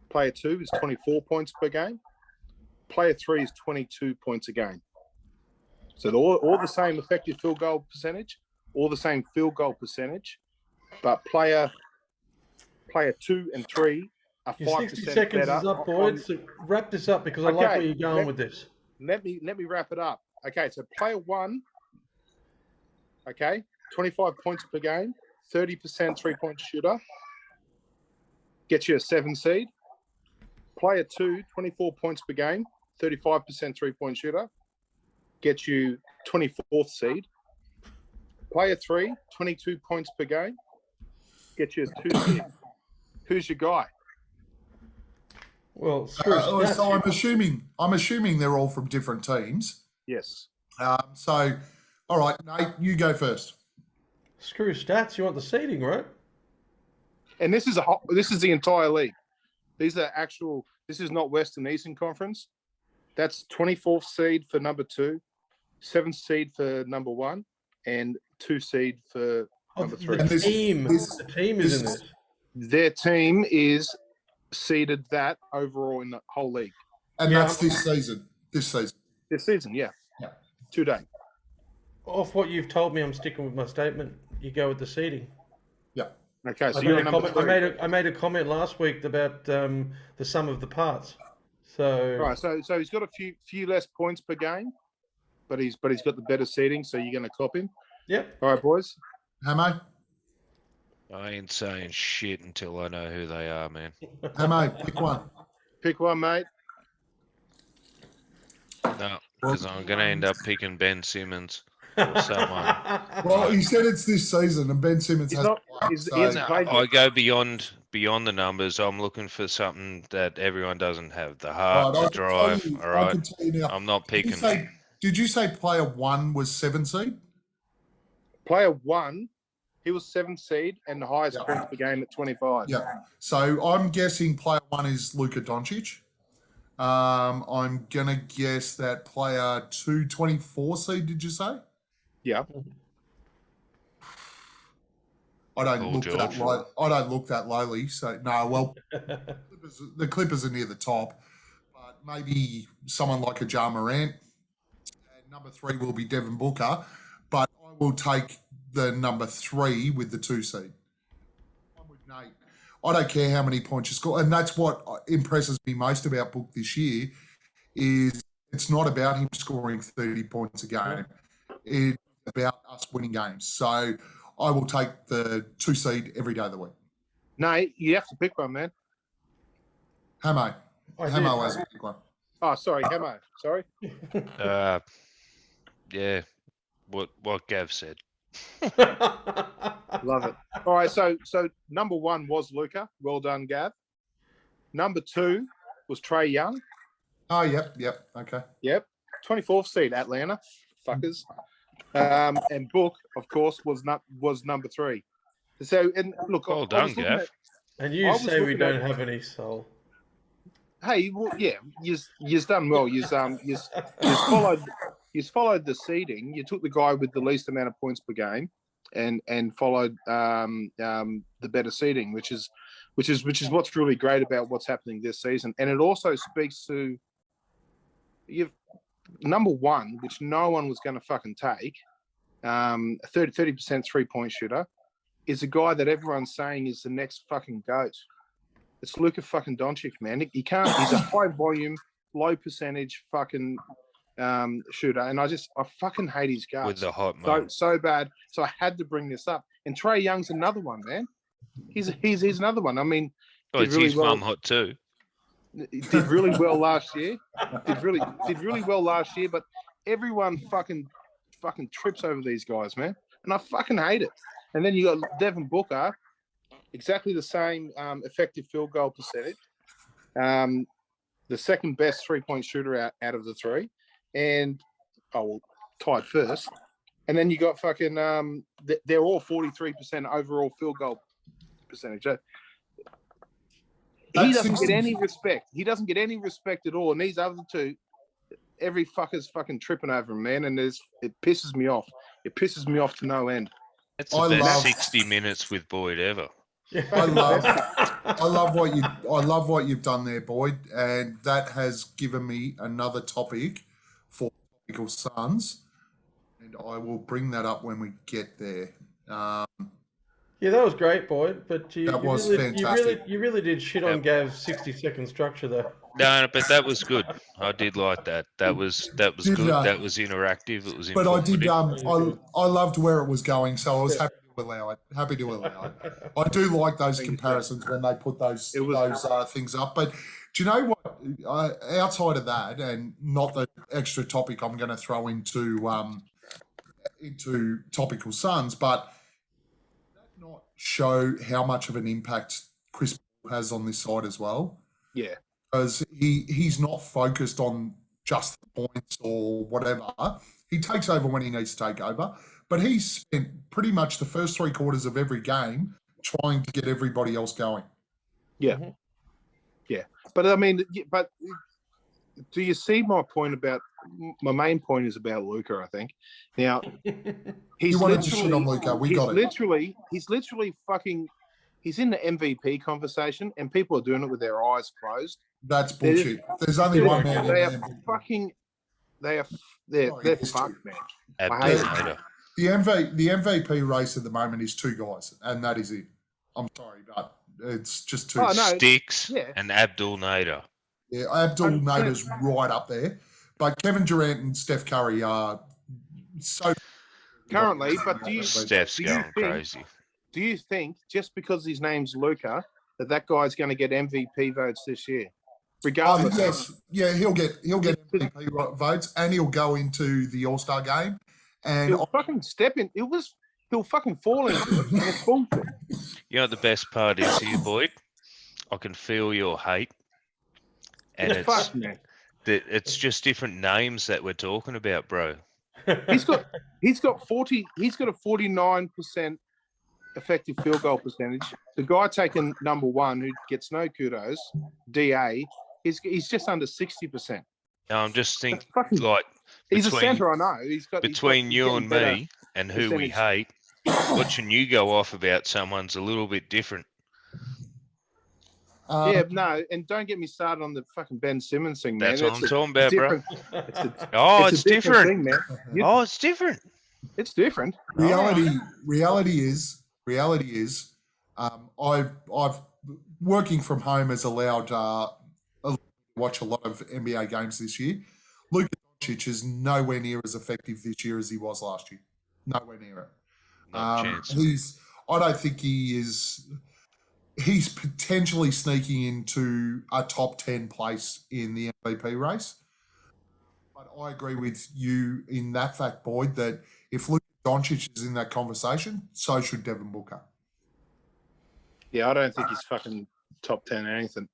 Player 2 is 24 points per game. Player 3 is 22 points a game. So they're all the same effective field goal percentage, all the same field goal percentage, but player 2 and 3 are 5% Your 60 seconds better. is up, Boyd. So wrap this up because I like Okay, where you're going with this. Let me wrap it up. Okay, so player 1, okay, 25 points per game, 30% 3-point shooter, gets you a 7 seed. Player 2, 24 points per game, 35% 3-point shooter, gets you 24th seed. Player 3, 22 points per game, gets you a 2 seed. Who's your guy? Well, screw stats. So I'm assuming they're all from different teams. Yes. So, all right, Nate, you go first. Screw stats. You want the seeding, right? And this is the entire league. These are actual. This is not Western Eastern Conference. That's 24th seed for number 2, 7th seed for number 1, and 2 seed for number 3. And The team is in this. Their team is seeded that overall in the whole league And Yeah. that's this season. This season. yeah. Yeah. Today. Off what you've told me, I'm sticking with my statement. You go with the seeding. Yeah. Okay, so I you're made, a number comment, 3. I made a comment last week about the sum of the parts. So Right, so he's got a few less points per game, but he's got the better seeding, so you're going to cop him. Yep. All right, boys. Hamo? I ain't saying shit until I know who they are, man. Hamo, pick one. Pick one, mate. No, because I'm going to end up picking Ben Simmons or someone. Well, he said it's this season, and Ben Simmons He's hasn't not- played, he's- so- he hasn't No, played I go beyond the numbers. I'm looking for something that everyone doesn't have. The heart, Right, I the can tell drive. you- All I right. can tell you now. I'm not Did you picking. did you say player 1 was 7 seed? Player 1, he was 7th seed and the highest Yeah. points per game at 25. Yeah. So I'm guessing player 1 is Luka Doncic. I'm gonna guess that player 2, 24 seed. Did you say? Yeah. I don't Paul look that George. low. I don't look that lowly. So no. Well, the Clippers are near the top, but maybe someone like a Ja Morant. And number 3 will be Devin Booker, but I will take the number 3 with the 2 seed. I'm with Nate. I don't care how many points you score, and that's what impresses me most about Book this year. Is it's not about him scoring 30 points a game. It's about us winning games. So I will take the 2 seed every day of the week. No, you have to pick one, man. Hamo. I did. Hamo has a big one. Oh, sorry, Hamo. Sorry. Yeah. What Gav said. Love it. All right, so number 1 was Luka. Well done, Gav. Number 2 was Trey Young. Oh, yep. Okay. Yep. 24th seed, Atlanta. Fuckers. And Book, of course, was number 3. So, and look, Well I was done, looking Gav. at- And I you was say we looking don't at- have any soul. Hey, well, yeah, you've done well. You've followed the seeding. You took the guy with the least amount of points per game, and followed the better seeding, which is what's really great about what's happening this season. And it also speaks to you've number one, which no one was going to fucking take, a 30% 3-point shooter, is a guy that everyone's saying is the next fucking GOAT. It's Luka fucking Doncic, man. He can't. He's a high volume, low percentage fucking shooter, and I fucking hate his guts. With the hot mode. So bad. So I had to bring this up. And Trae Young's another one, man. He's another one. I mean, Oh, it's his mum hot too. He did really well last year. Did really well last year, but everyone fucking trips over these guys, man. And I fucking hate it. And then you got Devin Booker, exactly the same effective field goal percentage. The second best 3-point shooter out of the three. And tied first. And then you got fucking they're all 43% overall field goal percentage. He doesn't get any respect. He doesn't get any respect at all. And these other two, every fucker's fucking tripping over him, man. And it pisses me off. It pisses me off to no end. That's the best 60 minutes with Boyd ever. I love what you've done there, Boyd, and that has given me another topic for Topical Suns, and I will bring that up when we get there. Yeah, that was great, Boyd. But That was fantastic. You really did shit on Gav's 60-second structure, though. No, but that was good. I did like that. That was good. That was interactive. It was. But I did. informative. I loved where it was going, so I was happy to allow it. I do like those comparisons when they put those things up. But do you know what? Outside of that, and not the extra topic I'm going to throw into Topical Suns, but that not show how much of an impact Chris Paul has on this side as well. Yeah. Because he's not focused on just the points or whatever. He takes over when he needs to take over. But he's spent pretty much the first 3 quarters of every game trying to get everybody else going. Yeah. Mm-hmm. Yeah. But I mean, do you see my point about my main point is about Luka, I think. Now, You wanted to shit on Luka. We got it. He's literally fucking, he's in the MVP conversation and people are doing it with their eyes closed. That's bullshit. There's only one man. They in are the fucking, they're fucked, man. I hate it. The MVP race at the moment is 2 guys, and that is it. I'm sorry, but it's just 2. Oh, no. Sticks Yeah. and Abdul Nader. Yeah, Abdul Nader's right up there, but Kevin Durant and Steph Curry are so Currently, but do you Steph's do you going think- crazy. Do you think just because his name's Luka that guy's going to get MVP votes this year, regardless? yes, yeah, he'll get MVP votes, and he'll go into the All-Star game, and He'll fucking step in. He'll fucking fall into it. And it's bullshit. You know what the best part is here, Boyd? I can feel your hate. And It's fucked, man. it's just different names that we're talking about, bro. He's got a 49% effective field goal percentage. The guy taking number 1 who gets no kudos, DA, he's just under 60%. No, I'm just thinking, fucking- like, He's a between- center, I know. between you and getting me and who we percentage. hate, watching you go off about someone's a little bit different. Yeah, no, and don't get me started on the fucking Ben Simmons thing, man. That's what I'm talking about, bro. Different- Oh, it's it's a different different. thing, man. Oh, it's different. It's different. reality is, I've working from home has allowed to watch a lot of NBA games this year. Luka Doncic is nowhere near as effective this year as he was last year. Nowhere near it. Not a chance. I don't think he is. He's potentially sneaking into a top 10 place in the MVP race. But I agree with you in that fact, Boyd, that if Luka Doncic is in that conversation, so should Devin Booker. Yeah, I don't think he's fucking top 10 or anything.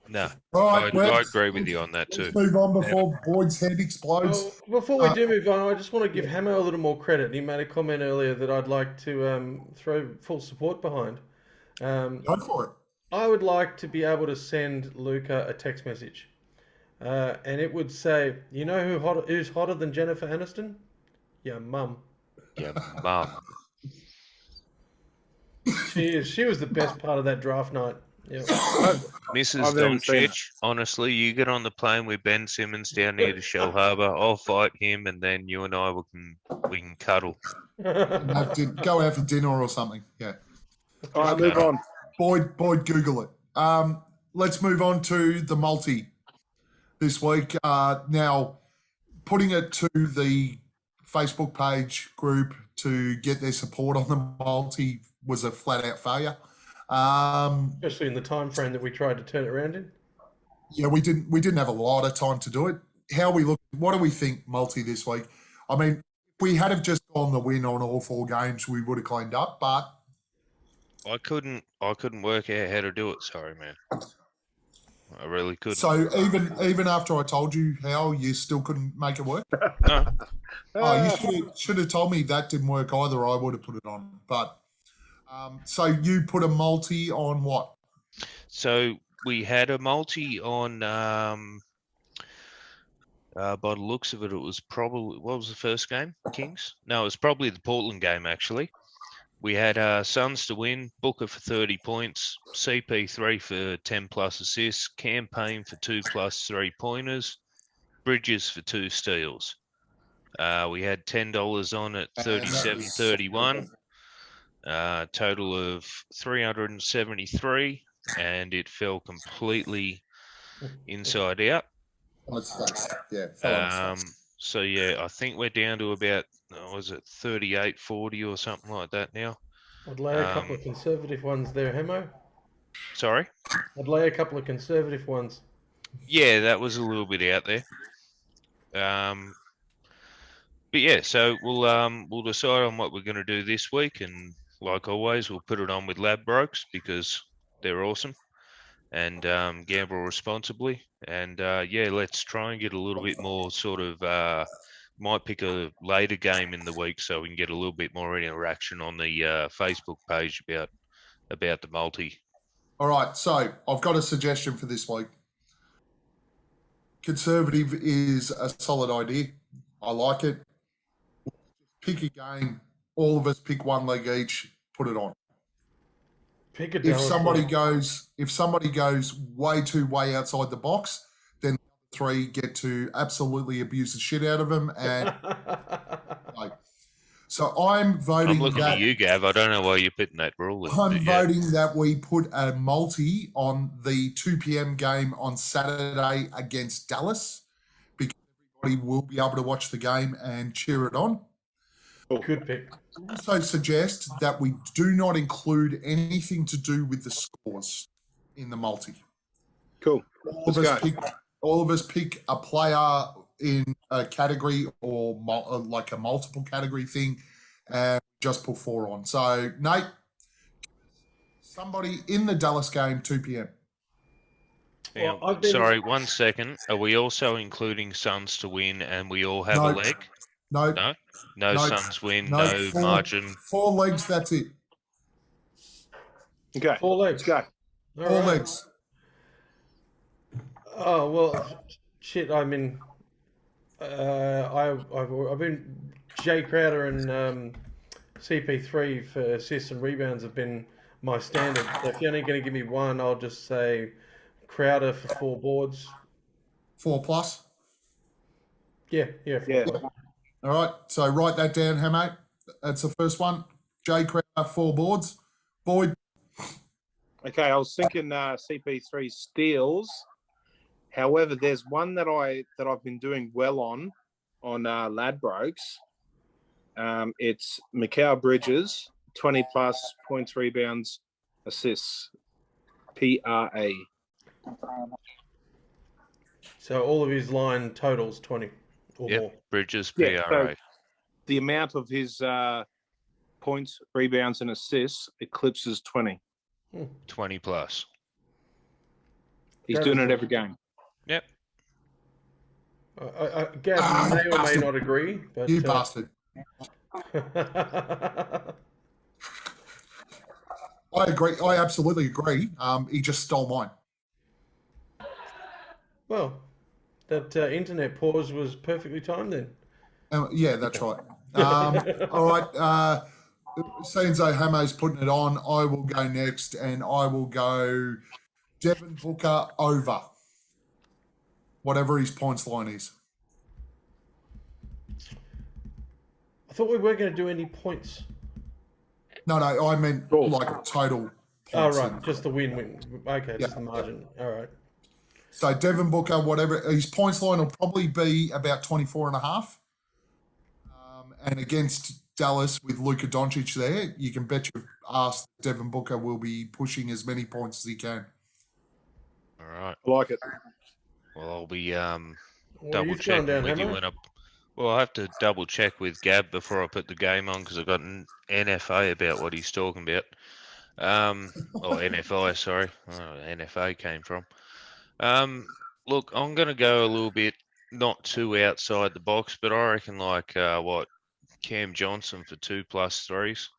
No, All I, right, well, I agree with you on that too. let's move on before Boyd's head explodes. Well, before we do move on, I just want to give Hammer a little more credit. He made a comment earlier that I'd like to throw full support behind. Go for it. I would like to be able to send Luca a text message, and it would say, "You know who's hotter than Jennifer Aniston? Your mum." Yeah, mum. She was the best part of that draft night. Yeah. Mrs. I've never seen it. Doncic, honestly, you get on the plane with Ben Simmons down near to Shell Harbour. I'll fight him, and then you and I we can cuddle. Go out for dinner or something. Yeah. All right, move on. Boyd, Google it. Let's move on to the multi this week. Now, putting it to the Facebook page group to get their support on the multi was a flat-out failure. Especially in the time frame that we tried to turn it around in. Yeah, we didn't have a lot of time to do it. How we look? What do we think multi this week? I mean, if we had have just gone the win on all 4 games, we would have cleaned up. But I couldn't work out how to do it. Sorry, man. I really couldn't. so even after I told you how, you still couldn't make it work. No. Oh, you should have told me that didn't work either. I would have put it on. But so you put a multi on what? So we had a multi on. By the looks of it, it was probably, what was the first game? Kings? No, it was probably the Portland game actually. We had Suns to win, Booker for 30 points, CP3 for 10 plus assists, Campaign for 2 plus 3-pointers, Bridges for 2 steals. We had $10 on at 37.31, total of 373, and it fell completely inside out. So yeah, I think we're down to about, was it 38.40 or something like that now? I'd lay a couple of conservative ones there, Hemo. Sorry? I'd lay a couple of conservative ones. Yeah, that was a little bit out there. But yeah, so we'll decide on what we're going to do this week, and like always, we'll put it on with Ladbrokes because they're awesome, and gamble responsibly. And yeah, let's try and get a little bit more sort of. Might pick a later game in the week so we can get a little bit more interaction on the Facebook page about the multi. All right, so I've got a suggestion for this week. Conservative is a solid idea. I like it. Pick a game. All of us pick 1 leg each. Put it on. Pick a If somebody goes way outside the box, then 3 get to absolutely abuse the shit out of them. And so I'm voting. I'm looking at you, Gav. I don't know why you're putting that rule in. I'm voting that we put a multi on the 2 p.m. game on Saturday against Dallas, because everybody will be able to watch the game and cheer it on. Good pick. I also suggest that we do not include anything to do with the scores in the multi. Cool. All of us pick a player in a category or like a multiple category thing, and just put 4 on. So, Nate, somebody in the Dallas game, 2 p.m. Now, sorry, 1 second. Are we also including Suns to win and we all have a leg? No. No Suns win, no margin. 4 legs, that's it. Okay. 4 legs. Let's All go. 4 right. legs. Oh well, shit. I mean, I've been Jay Crowder and CP3 for assists and rebounds have been my standard. So if you're only going to give me 1, I'll just say Crowder for 4 boards. 4 plus. Yeah. Yeah. All right. So write that down, Hamo. That's the first one. Jay Crowder, 4 boards. Boyd. Okay, I was thinking CP3 steals. However, there's one that I've been doing well on Ladbrokes. It's Mikal Bridges, 20 plus points, rebounds, assists, PRA. So all of his line totals 20 or more. Bridges, Yeah, PRA. so the amount of his points, rebounds, and assists eclipses 20. 20 plus. He's doing it every game. Yep. Gav may or may not agree, but You bastard. I agree. I absolutely agree. He just stole mine. Well, that internet pause was perfectly timed then. Yeah, that's right. All right. seeing as though Hamo's putting it on, I will go next, and I will go Devin Booker over whatever his points line is. I thought we weren't going to do any points. No, I meant Cool. like total Oh, points. right. Just the win. Okay, just the Yeah. margin. All right. So Devin Booker, whatever his points line will probably be about 24.5. And against Dallas with Luka Doncic there, you can bet your ass that Devin Booker will be pushing as many points as he can. All right. I like it. Well, I'll be Well, double you've gone checking down, with you Hamo. when I. Well, I have to double check with Gab before I put the game on because I've got an NFA about what he's talking about. Or NFI, sorry. NFA came from. Look, I'm going to go a little bit not too outside the box, but I reckon like Cam Johnson for 2+3s.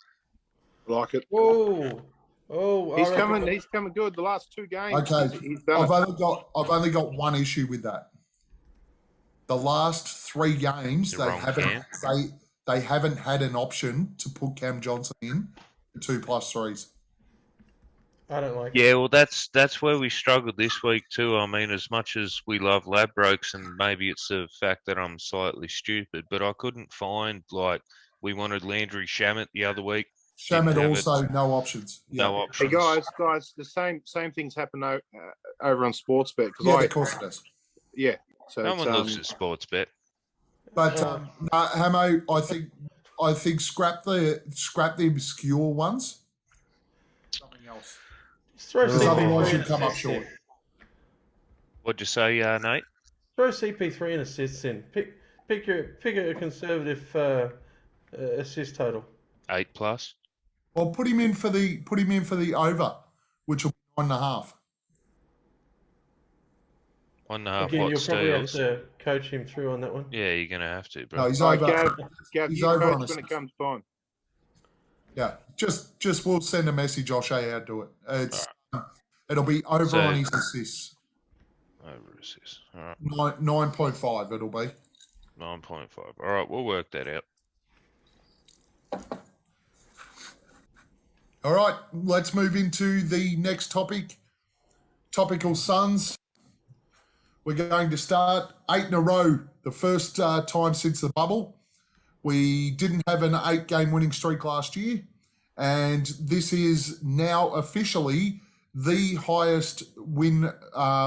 I like it. Whoa. Oh, I He's reckon- coming. He's coming good. The last 2 games. Okay, He's done I've it. only got one issue with that. The last 3 games The they wrong haven't they haven't had an option to put Cam Johnson in for 2+3s. I don't like it. Yeah, well, that's where we struggled this week too. I mean, as much as we love Ladbrokes, and maybe it's the fact that I'm slightly stupid, but I couldn't find like we wanted Landry Shamet the other week. Shaman Didn't have also no options. No Yeah. options. Hey guys, the same things happen over on Sportsbet because Yeah, of course it does. yeah. So No it's, one looks at sports bet. But no, Hamo, I think scrap the obscure ones. Something else. Just throw Because Oh. otherwise CP3 you and come up assists short. in. What'd you say, Nate? Throw CP3 and assists in. Pick a conservative assist total. 8+. Well, put him in for the over, which will be 1.5. 1.5 Again, what you'll probably have steals? to coach him through on that one. Yeah, you're gonna have to, bro. No, he's all right, over. Gav, He's you over coach on when it assist. comes time. Yeah, just we'll send a message. I'll show you how to do it. It'll be over So- on his assists. Over assist. All right, 9.5. It'll be. 9.5. All right, we'll work that out. All right, let's move into the next topic. Topical Suns. We're going to start 8 in a row, the first time since the bubble. We didn't have an 8-game winning streak last year, and this is now officially the highest win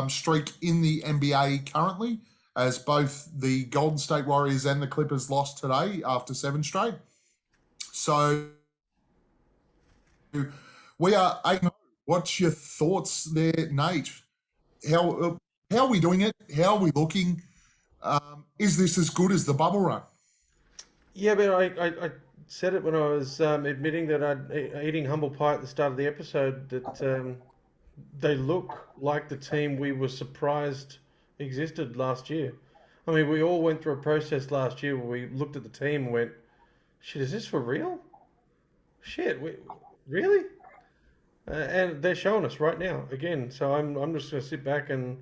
streak in the NBA currently, as both the Golden State Warriors and the Clippers lost today after 7 straight. So we are 8-0. What's your thoughts there, Nate? How are we doing it? How are we looking? Is this as good as the bubble run? Yeah, but I said it when I was admitting that I'd eating humble pie at the start of the episode that they look like the team we were surprised existed last year. I mean, we all went through a process last year where we looked at the team and went, "Shit, is this for real? Shit, really?" And they're showing us right now again. So I'm just going to sit back and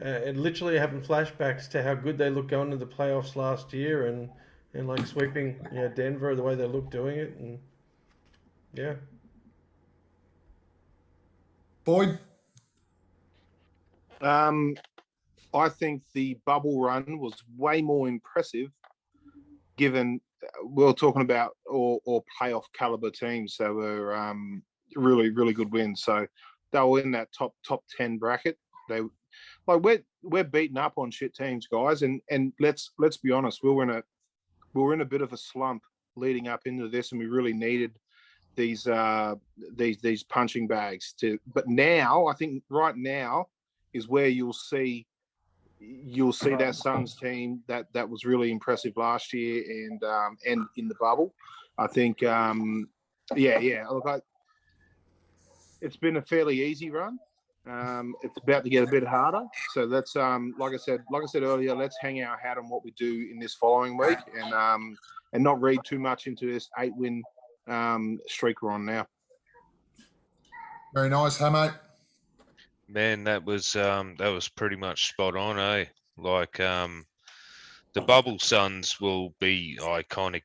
literally having flashbacks to how good they looked going into the playoffs last year and like sweeping Denver the way they looked doing it, and yeah. Boyd? I think the bubble run was way more impressive, given we were talking about or playoff caliber teams. They were really, really good wins. So they were in that top 10 bracket. They like we're beating up on shit teams, guys, and let's be honest, we were in a bit of a slump leading up into this, and we really needed these punching bags to. But now, I think right now is where you'll see that Suns team that was really impressive last year and in the bubble. I think look, it's been a fairly easy run. It's about to get a bit harder. So that's like I said earlier, let's hang our hat on what we do in this following week and not read too much into this 8-win streak we're on now. Very nice, Hamo. Man, that was pretty much spot on, eh? Like the bubble Suns will be iconic,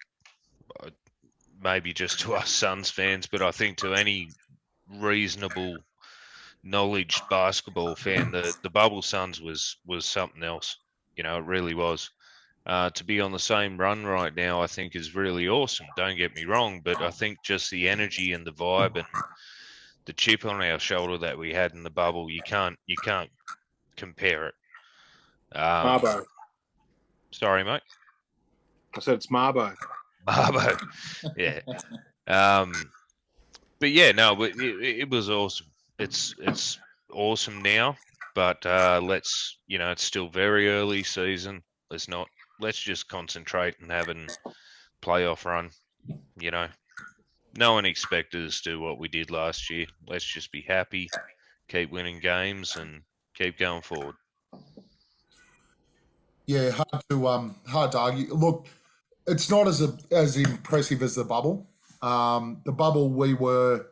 maybe just to us Suns fans, but I think to any reasonable knowledge basketball fan, the bubble Suns was something else. You know, it really was. To be on the same run right now, I think is really awesome. Don't get me wrong, but I think just the energy and the vibe and the chip on our shoulder that we had in the bubble, you can't compare it. Marbo. Sorry, mate. I said it's Marbo. Marbo. Yeah. But yeah, no, it was awesome. It's awesome now, but let's, you know, it's still very early season. Let's just concentrate and having playoff run. You know, no one expected us to do what we did last year. Let's just be happy, keep winning games, and keep going forward. Yeah, hard to argue. Look, it's not as impressive as the bubble. The bubble, we were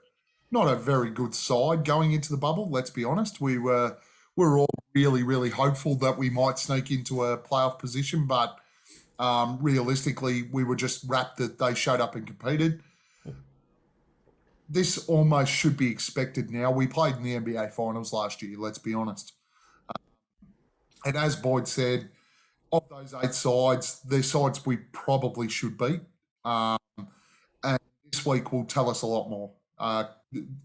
not a very good side going into the bubble. Let's be honest. We were all really, really hopeful that we might sneak into a playoff position, but realistically, we were just rapt that they showed up and competed. This almost should be expected now. We played in the NBA Finals last year. Let's be honest. And as Boyd said, of those 8 sides, they're sides we probably should beat. And this week will tell us a lot more. A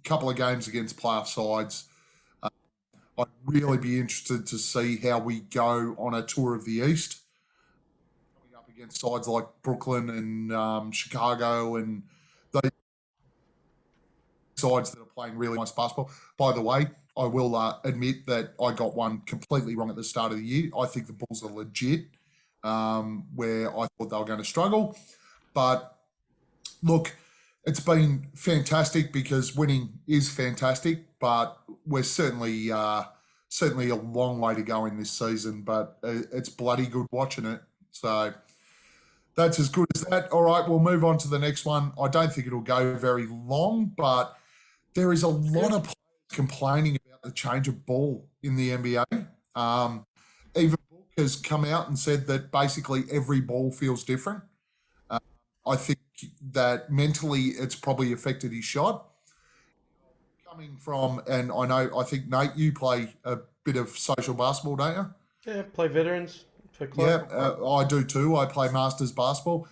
couple of games against playoff sides. I'd really be interested to see how we go on a tour of the East. Coming up against sides like Brooklyn and Chicago and those sides that are playing really nice basketball. By the way, I will admit that I got one completely wrong at the start of the year. I think the Bulls are legit, where I thought they were going to struggle. But look, it's been fantastic because winning is fantastic, but we're certainly a long way to go in this season, but it's bloody good watching it. So that's as good as that. All right, we'll move on to the next one. I don't think it'll go very long, but there is a lot of players complaining about the change of ball in the NBA. Even Book has come out and said that basically every ball feels different. I think that mentally it's probably affected his shot. Coming from, and I think, Nate, you play a bit of social basketball, don't you? Yeah, play veterans for club. Yeah, I do too. I play Masters basketball.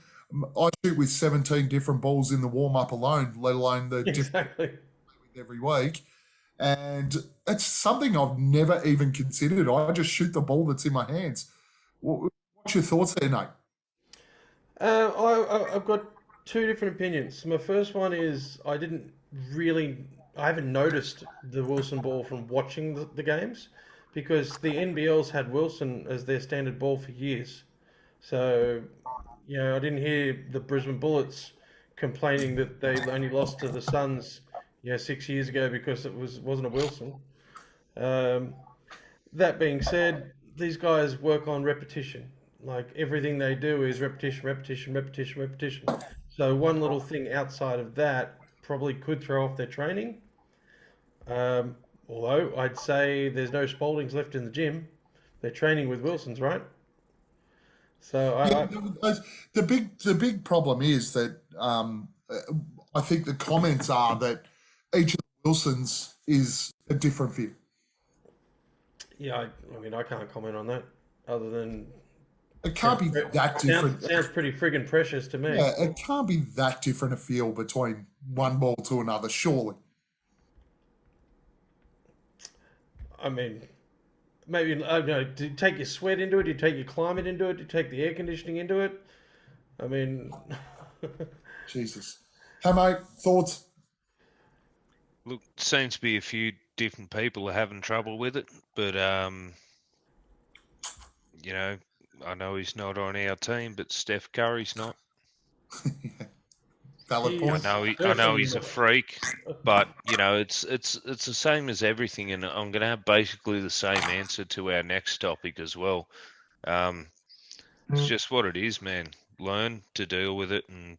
I shoot with 17 different balls in the warm-up alone, let alone the different Exactly. every week. And it's something I've never even considered. I just shoot the ball that's in my hands. What's your thoughts there, Nate? I've got 2 different opinions. My first one is I haven't noticed the Wilson ball from watching the games because the NBL's had Wilson as their standard ball for years. So, you know, I didn't hear the Brisbane Bullets complaining that they only lost to the Suns, 6 years ago because it wasn't a Wilson. That being said, these guys work on repetition. Like everything they do is repetition, repetition, repetition, repetition. So one little thing outside of that probably could throw off their training. Although I'd say there's no Spaldings left in the gym. They're training with Wilsons, right? So The big problem is that I think the comments are that each of the Wilsons is a different feel. Yeah, I mean, I can't comment on that other than it can't be that different. Sounds pretty friggin' precious to me. Yeah, it can't be that different a feel between one ball to another, surely. I mean, maybe, I don't know, do you take your sweat into it? Do you take your climate into it? Do you take the air conditioning into it? I mean... Jesus. Hey, mate, thoughts? Look, seems to be a few different people are having trouble with it, but I know he's not on our team, but Steph Curry's not. Valid point. I know he's a freak, but it's the same as everything, and I'm going to have basically the same answer to our next topic as well. It's just what it is, man. Learn to deal with it and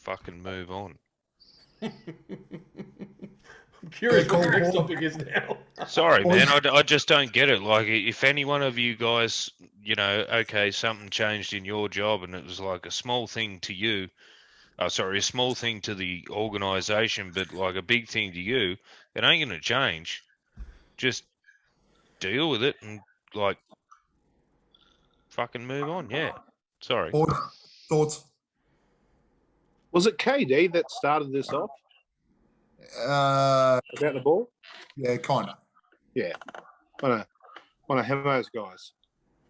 fucking move on. I'm curious what the next topic is now. Sorry, man. I just don't get it. Like, if any one of you guys, okay, something changed in your job and it was like a small thing to you, Oh, sorry, a small thing to the organisation, but like a big thing to you, it ain't going to change. Just deal with it and like fucking move on. Yeah. Sorry. Boyd, thoughts? Was it KD that started this off Uh, about the ball? yeah, kind of. Yeah, one of Hemo's guys.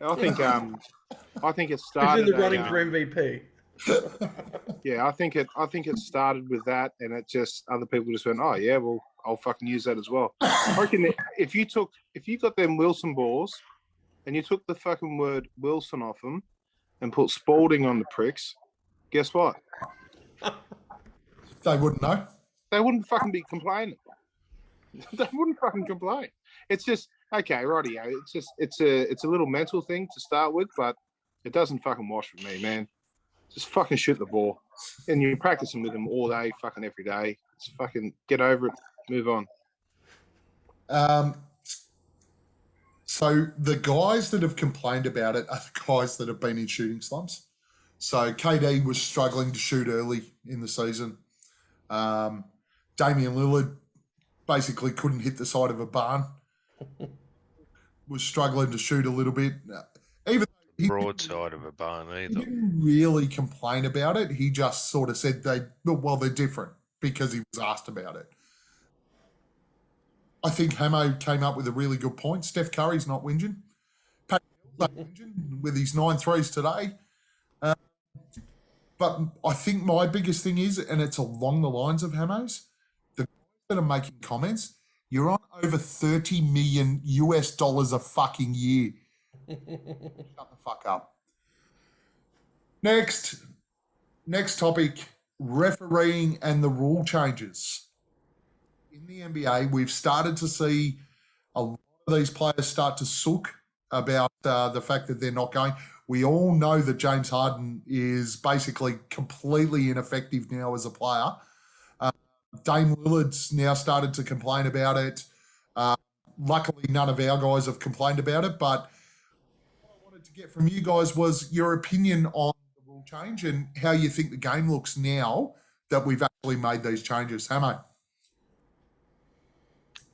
I think it Who's started. in the running a, for MVP? Yeah, I think it started with that, and it just other people just went, oh yeah, well I'll fucking use that as well. I reckon that if you got them Wilson balls, and you took the fucking word Wilson off them, and put Spalding on the pricks, guess what? They wouldn't know. They wouldn't fucking be complaining. They wouldn't fucking complain. It's just okay, rightio. It's a little mental thing to start with, but it doesn't fucking wash with me, man. Just fucking shoot the ball, and you're practicing with them all day, fucking every day. Just fucking get over it, move on. So the guys that have complained about it are the guys that have been in shooting slumps. So KD was struggling to shoot early in the season. Damian Lillard basically couldn't hit the side of a barn. Was struggling to shoot a little bit. Even though he Broadside of a barn he either. didn't really complain about it. He just sort of said they're different because he was asked about it. I think Hamo came up with a really good point. Steph Curry's not whinging. Pat Mills not whinging with his 9 threes today. But I think my biggest thing is, and it's along the lines of Hamo's, the guys that are making comments, you're on over $30 million a fucking year. Shut the fuck up. Next topic, refereeing and the rule changes. In the NBA, we've started to see a lot of these players start to sook about the fact that they're not going. We all know that James Harden is basically completely ineffective now as a player. Dame Lillard's now started to complain about it. Luckily, none of our guys have complained about it, but what I wanted to get from you guys was your opinion on the rule change and how you think the game looks now that we've actually made these changes. Hamo?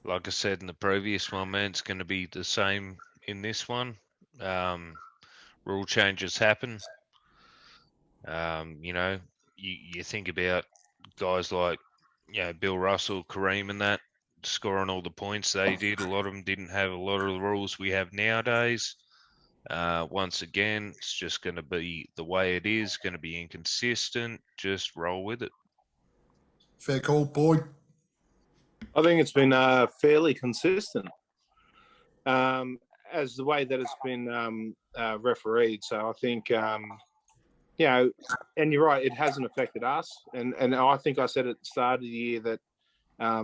Like I said in the previous one, man, it's going to be the same in this one. Rule changes happen. You think about guys like, Bill Russell, Kareem and that, scoring all the points they did. A lot of them didn't have a lot of the rules we have nowadays. Once again, it's just going to be the way it is, going to be inconsistent. Just roll with it. Fair call, Boyd. I think it's been fairly consistent as the way that it's been refereed. So I think, and you're right, it hasn't affected us. And I think I said at the start of the year that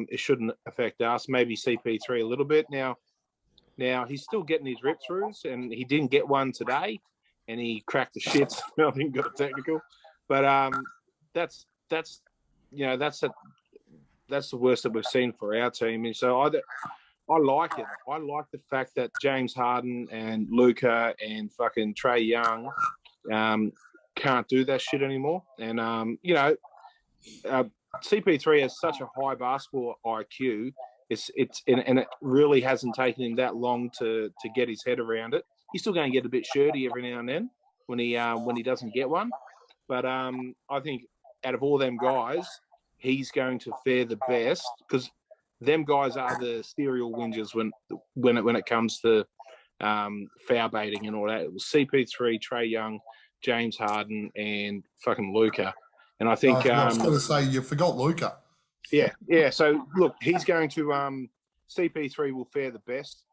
it shouldn't affect us, maybe CP3 a little bit. Now he's still getting his rip throughs, and he didn't get one today, and he cracked the shits. I think got technical. But that's the worst that we've seen for our team. And so I like it. I like the fact that James Harden and Luka and fucking Trae Young can't do that shit anymore. And CP3 has such a high basketball IQ. And it really hasn't taken him that long to get his head around it. He's still going to get a bit shirty every now and then when he doesn't get one. But I think out of all them guys, he's going to fare the best because them guys are the serial whingers when it comes to foul baiting and all that. It was CP3, Trae Young, James Harden, and fucking Luka. And I think I was going to say you forgot Luka. Yeah. So look, he's going to CP3 will fare the best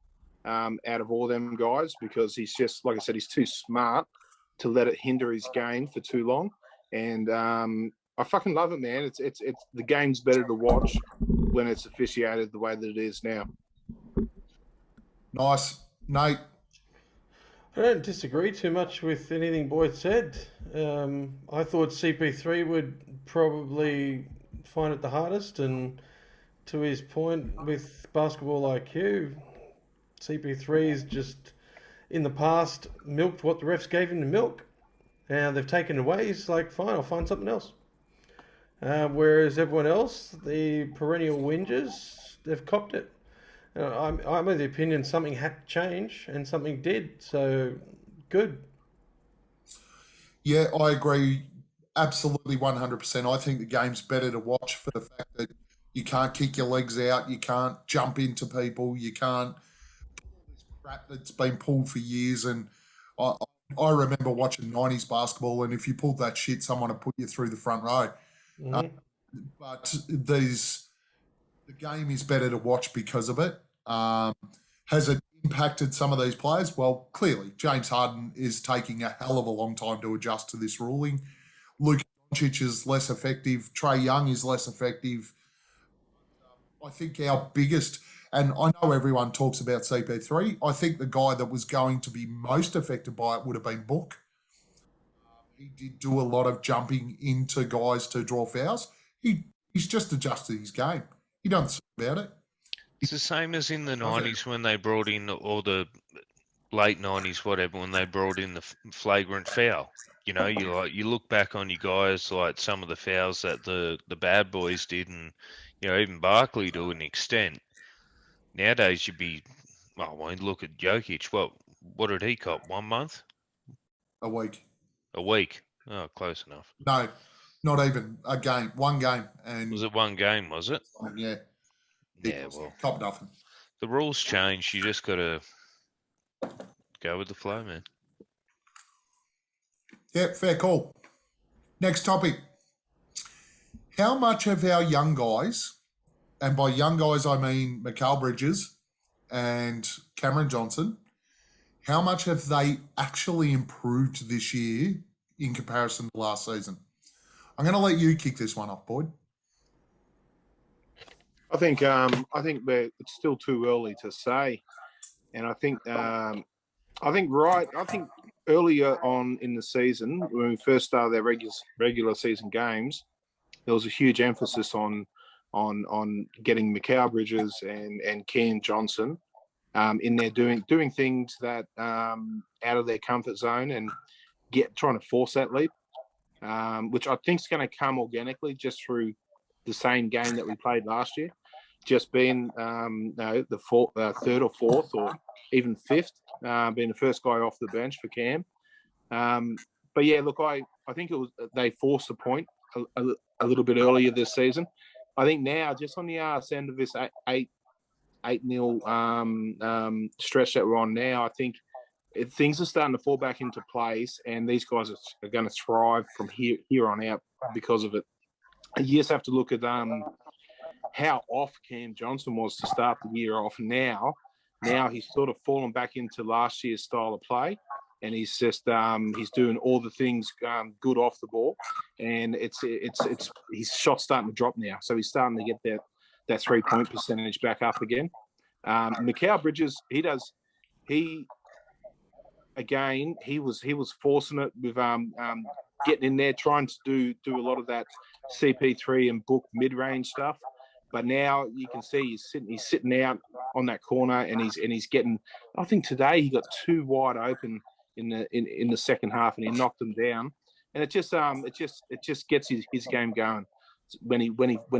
out of all them guys because he's just, like I said, he's too smart to let it hinder his game for too long. And I fucking love it, man. It's the game's better to watch when it's officiated the way that it is now. Nice. Nate? I don't disagree too much with anything Boyd said. I thought CP3 would probably find it the hardest, and to his point with basketball IQ, CP3's just in the past milked what the refs gave him to milk. Now they've taken it away. He's like, fine, I'll find something else. Whereas everyone else, the perennial whingers, they've copped it. I'm of the opinion something had to change, and something did. So, good. Yeah, I agree absolutely 100%. I think the game's better to watch for the fact that you can't kick your legs out, you can't jump into people, you can't this crap that's been pulled for years. And I, I remember watching 90s basketball, and if you pulled that shit, someone would put you through the front row. Uh, Hmm. but the game is better to watch because of it. Has it impacted some of these players? Well, clearly, James Harden is taking a hell of a long time to adjust to this ruling. Luka Doncic is less effective. Trey Young is less effective. I think our biggest, and I know everyone talks about CP3. I think the guy that was going to be most affected by it would have been Book. He did do a lot of jumping into guys to draw fouls. He's just adjusted his game. He doesn't think about it. It's the same as in the Okay. 90s when they brought in, or the late 90s, whatever, when they brought in the flagrant foul. You know, you look back on your guys, like some of the fouls that the bad boys did, and even Barkley to an extent. Nowadays, you'd be, well, when you look at Jokic, what did he cop? 1 month, A week. a week? Oh, close enough. No, not even a game. One game, and Was it one game? Was it? yeah, Yeah. Well, cop nothing. the rules change. You just gotta go with the flow, man. Yeah, fair call. Next topic. How much have our young guys, and by young guys I mean Mikal Bridges and Cameron Johnson, how much have they actually improved this year in comparison to last season? I'm going to let you kick this one off, Boyd. I think it's still too early to say, and I think earlier on in the season when we first started our regular season games, there was a huge emphasis on getting Mikal Bridges and Cam Johnson in there doing things that out of their comfort zone and trying to force that leap, which I think is going to come organically just through the same game that we played last year, just being the third or fourth or even fifth, being the first guy off the bench for Cam. But yeah, look, I think they forced the point a little bit earlier this season. I think now, just on the arse end of this 8-0 stretch that we're on now, I think things are starting to fall back into place, and these guys are going to thrive from here on out because of it. You just have to look at how off Cam Johnson was to start the year off. Now he's sort of fallen back into last year's style of play, and he's just he's doing all the things good off the ball, and it's his shot's starting to drop now, so he's starting to get that 3-point percentage back up again. Mikal Bridges, he was forcing it with getting in there, trying to do a lot of that CP3 and Book mid-range stuff. But now you can see he's sitting out on that corner, and he's getting. I think today he got 2 wide open in the second half, and he knocked them down. And it just gets his game going when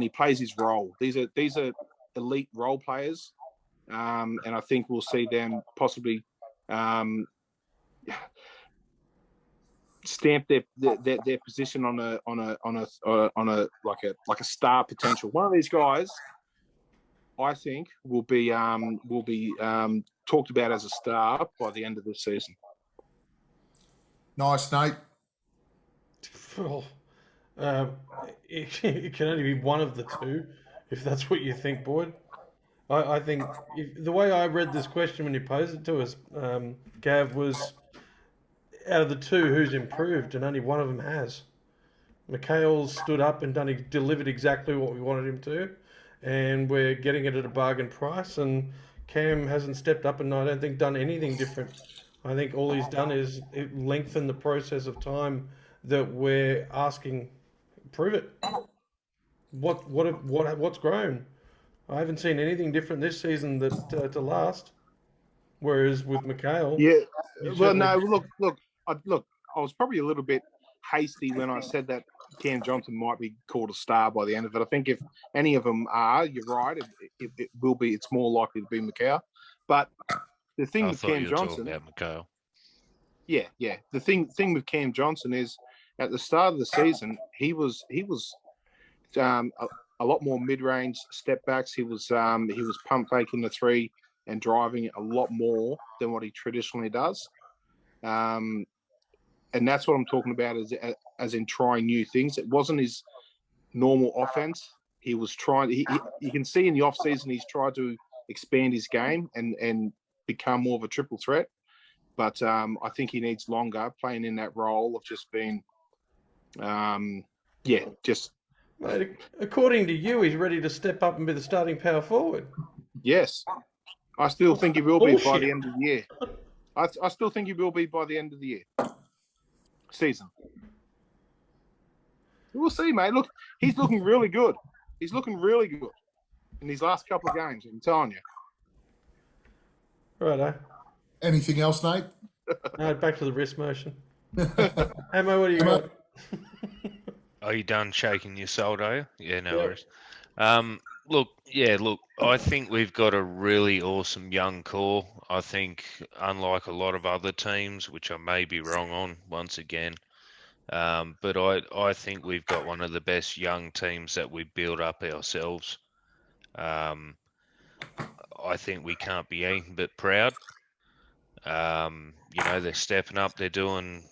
he plays his role. These are elite role players, and I think we'll see them possibly stamp their position on a like a star potential. One of these guys, I think, will be talked about as a star by the end of the season. Nice, Nate. Well, it can only be one of the two, if that's what you think, Boyd. I think the way I read this question when you posed it to us, Gav, was out of the two, who's improved, and only one of them has. Mikhail's stood up and delivered exactly what we wanted him to, and we're getting it at a bargain price. And Cam hasn't stepped up, and I don't think done anything different. I think all he's done is lengthen the process of time that we're asking. Prove it. What's grown? I haven't seen anything different this season to last. Whereas with Mikhail, yeah. Well, no. Look. I was probably a little bit hasty when I said that Cam Johnson might be called a star by the end of it. I think if any of them are, you're right. It will be. It's more likely to be Macau. But the thing I with thought Cam you were Johnson, talking about McHale. yeah. The thing with Cam Johnson is at the start of the season, he was a lot more mid-range step backs. He was pump faking the three and driving a lot more than what he traditionally does. And that's what I'm talking about as in trying new things. It wasn't his normal offense. He was trying. You can see in the off season he's tried to expand his game and become more of a triple threat. But I think he needs longer playing in that role of just being, just Mate, according to you, he's ready to step up and be the starting power forward. yes. I still think he will be by Bullshit. the end of the year. I still think he will be by the end of the year. Season. We'll see, mate. Look, he's looking really good. He's looking really good in these last couple of games, I'm telling you. Righto. Anything else, Nate? No, back to the wrist motion. Hey, mate, what do you Come got? Are you done shaking your salt, are you? Yeah, no Yep. worries. Look, I think we've got a really awesome young core. I think, unlike a lot of other teams, which I may be wrong on once again, but I think we've got one of the best young teams that we build up ourselves. I think we can't be anything but proud. They're stepping up. They're doing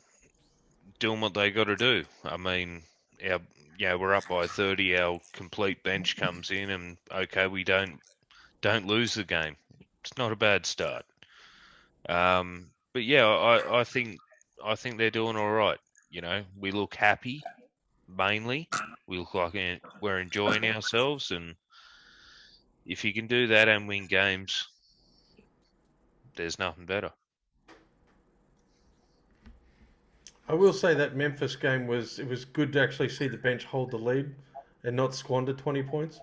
what they got to do. I mean, we're up by 30. Our complete bench comes in, and okay, we don't lose the game. It's not a bad start. But yeah, I think they're doing all right. We look happy, mainly. We look like we're enjoying ourselves, and if you can do that and win games, there's nothing better. I will say that Memphis game was good to actually see the bench hold the lead and not squander 20 points.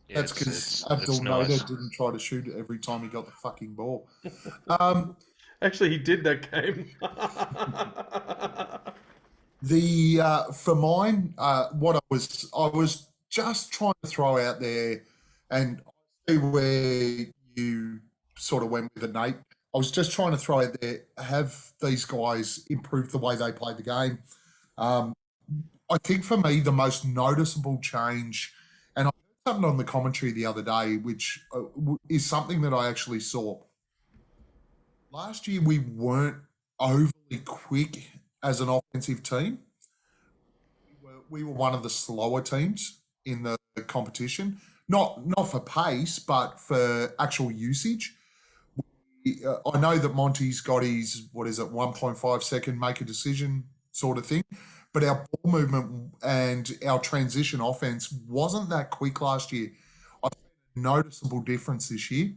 Yeah, That's because it's Abdul nice. Nader didn't try to shoot it every time he got the fucking ball. Actually, he did that game. For mine, what I was just trying to throw out there, and I see where you sort of went with it, Nate. I was just trying to throw out there, have these guys improved the way they play the game? I think for me, the most noticeable change, and I heard something on the commentary the other day, which is something that I actually saw. Last year, we weren't overly quick as an offensive team. We were one of the slower teams in the competition, not for pace, but for actual usage. I know that Monty's got his 1.5 second make a decision sort of thing, but our ball movement and our transition offense wasn't that quick last year. I've seen a noticeable difference this year.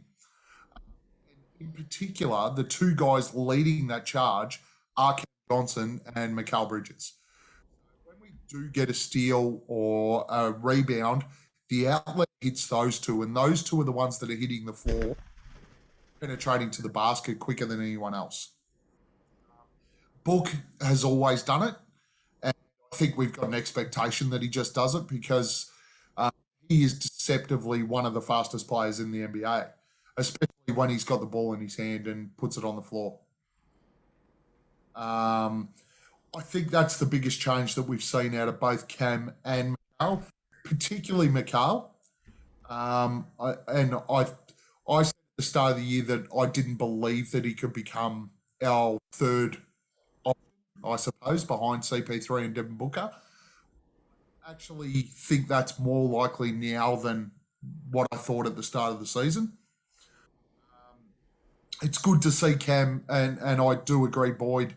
In particular, the two guys leading that charge are Cam Johnson and Mikal Bridges. When we do get a steal or a rebound, the outlet hits those two, and those two are the ones that are hitting the floor, penetrating to the basket quicker than anyone else. Book has always done it, and I think we've got an expectation that he just does it because he is deceptively one of the fastest players in the NBA, especially when he's got the ball in his hand and puts it on the floor. I think that's the biggest change that we've seen out of both Cam and Mikal, particularly Mikal. I said at the start of the year that I didn't believe that he could become our third option, I suppose, behind CP3 and Devin Booker. I actually think that's more likely now than what I thought at the start of the season. It's good to see Cam, and I do agree, Boyd,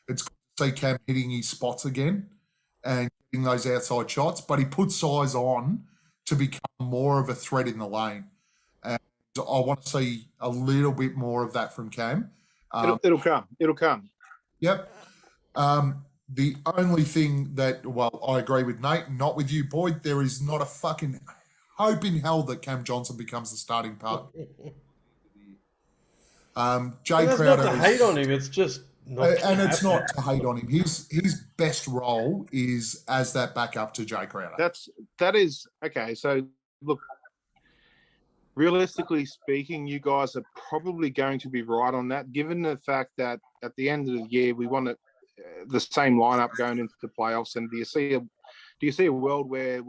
it's good to see Cam hitting his spots again and getting those outside shots, but he put size on to become more of a threat in the lane. And I want to see a little bit more of that from Cam. It'll come. It'll come. Yep. The only thing that, I agree with Nate, not with you, Boyd, there is not a fucking hope in hell that Cam Johnson becomes the starting part. Jay That's Crowder not to hate on him. It's just not And it's happen. not to hate on him. His best role is as that backup to Jay Crowder. That is okay. So look, realistically speaking, you guys are probably going to be right on that, given the fact that at the end of the year we want the same lineup going into the playoffs. And do you see a world where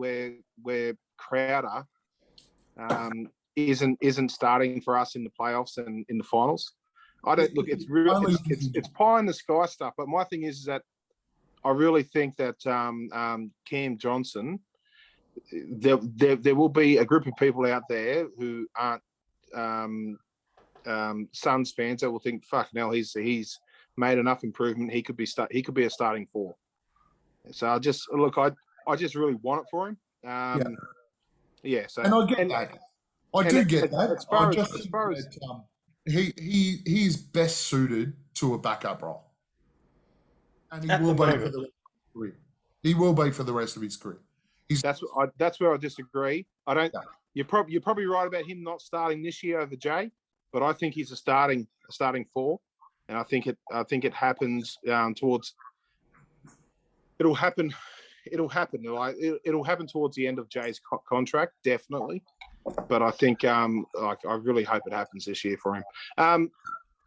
Crowder isn't starting for us in the playoffs and in the finals? I don't look. It's real. It's pie in the sky stuff. But my thing is that I really think that Cam Johnson, there will be a group of people out there who aren't Suns fans that will think, "Fuck, now he's made enough improvement. He could be a starting four." So I just really want it for him. Yeah. So and I get that. I do get that. As far I just as think far as that, he's best suited to a backup role, and he will be for the rest of his career. He will be for the rest of his career. That's where I disagree. I don't. Yeah. You're probably right about him not starting this year over Jay, but I think he's a starting four, and I think it happens towards. It'll happen. It'll happen towards the end of Jay's contract, definitely. But I think I really hope it happens this year for him.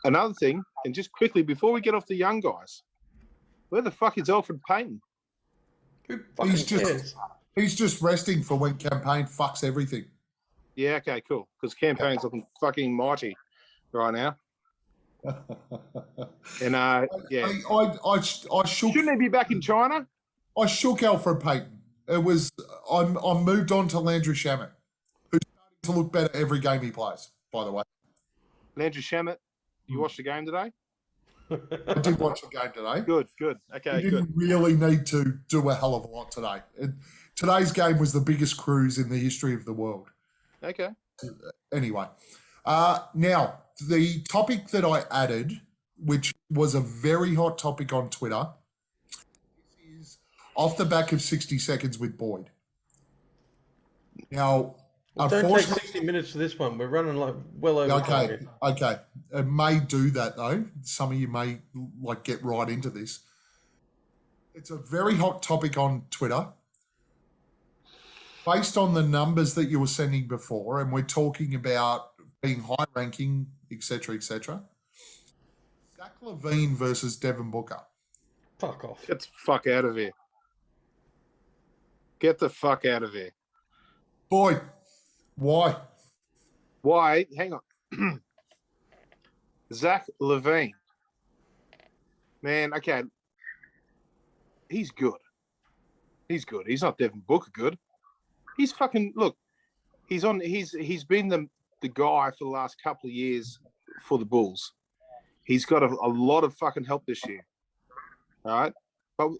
Another thing, and just quickly before we get off the young guys, where the fuck is Alfred Payton? Who fucking cares? He's just resting for when campaign fucks everything. Yeah, okay, cool. Because campaign's looking fucking mighty right now. And yeah, I shook. Shouldn't he be back in China? I shook Alfred Payton. It was I'm moved on to Landry Shamet, who's starting to look better every game he plays. By the way, Landry Shamet, you watched the game today? I did watch the game today. Good. Okay, He didn't really need to do a hell of a lot today. Today's game was the biggest cruise in the history of the world. Okay. Anyway, now the topic that I added, which was a very hot topic on Twitter, is off the back of 60 seconds with Boyd. Now, Well, don't take unfortunately, 60 minutes for this one. We're running like well over time here. okay. It may do that though. Some of you may get right into this. It's a very hot topic on Twitter. Based on the numbers that you were sending before, and we're talking about being high ranking, etc., etc. Zach LaVine versus Devin Booker. Fuck off. Get the fuck out of here. Get the fuck out of here. Boyd, why? Why? Hang on. Zach LaVine. Man, okay. He's good. He's good. He's not Devin Booker good. He's fucking look. He's been the guy for the last couple of years for the Bulls. He's got a lot of fucking help this year. All right. But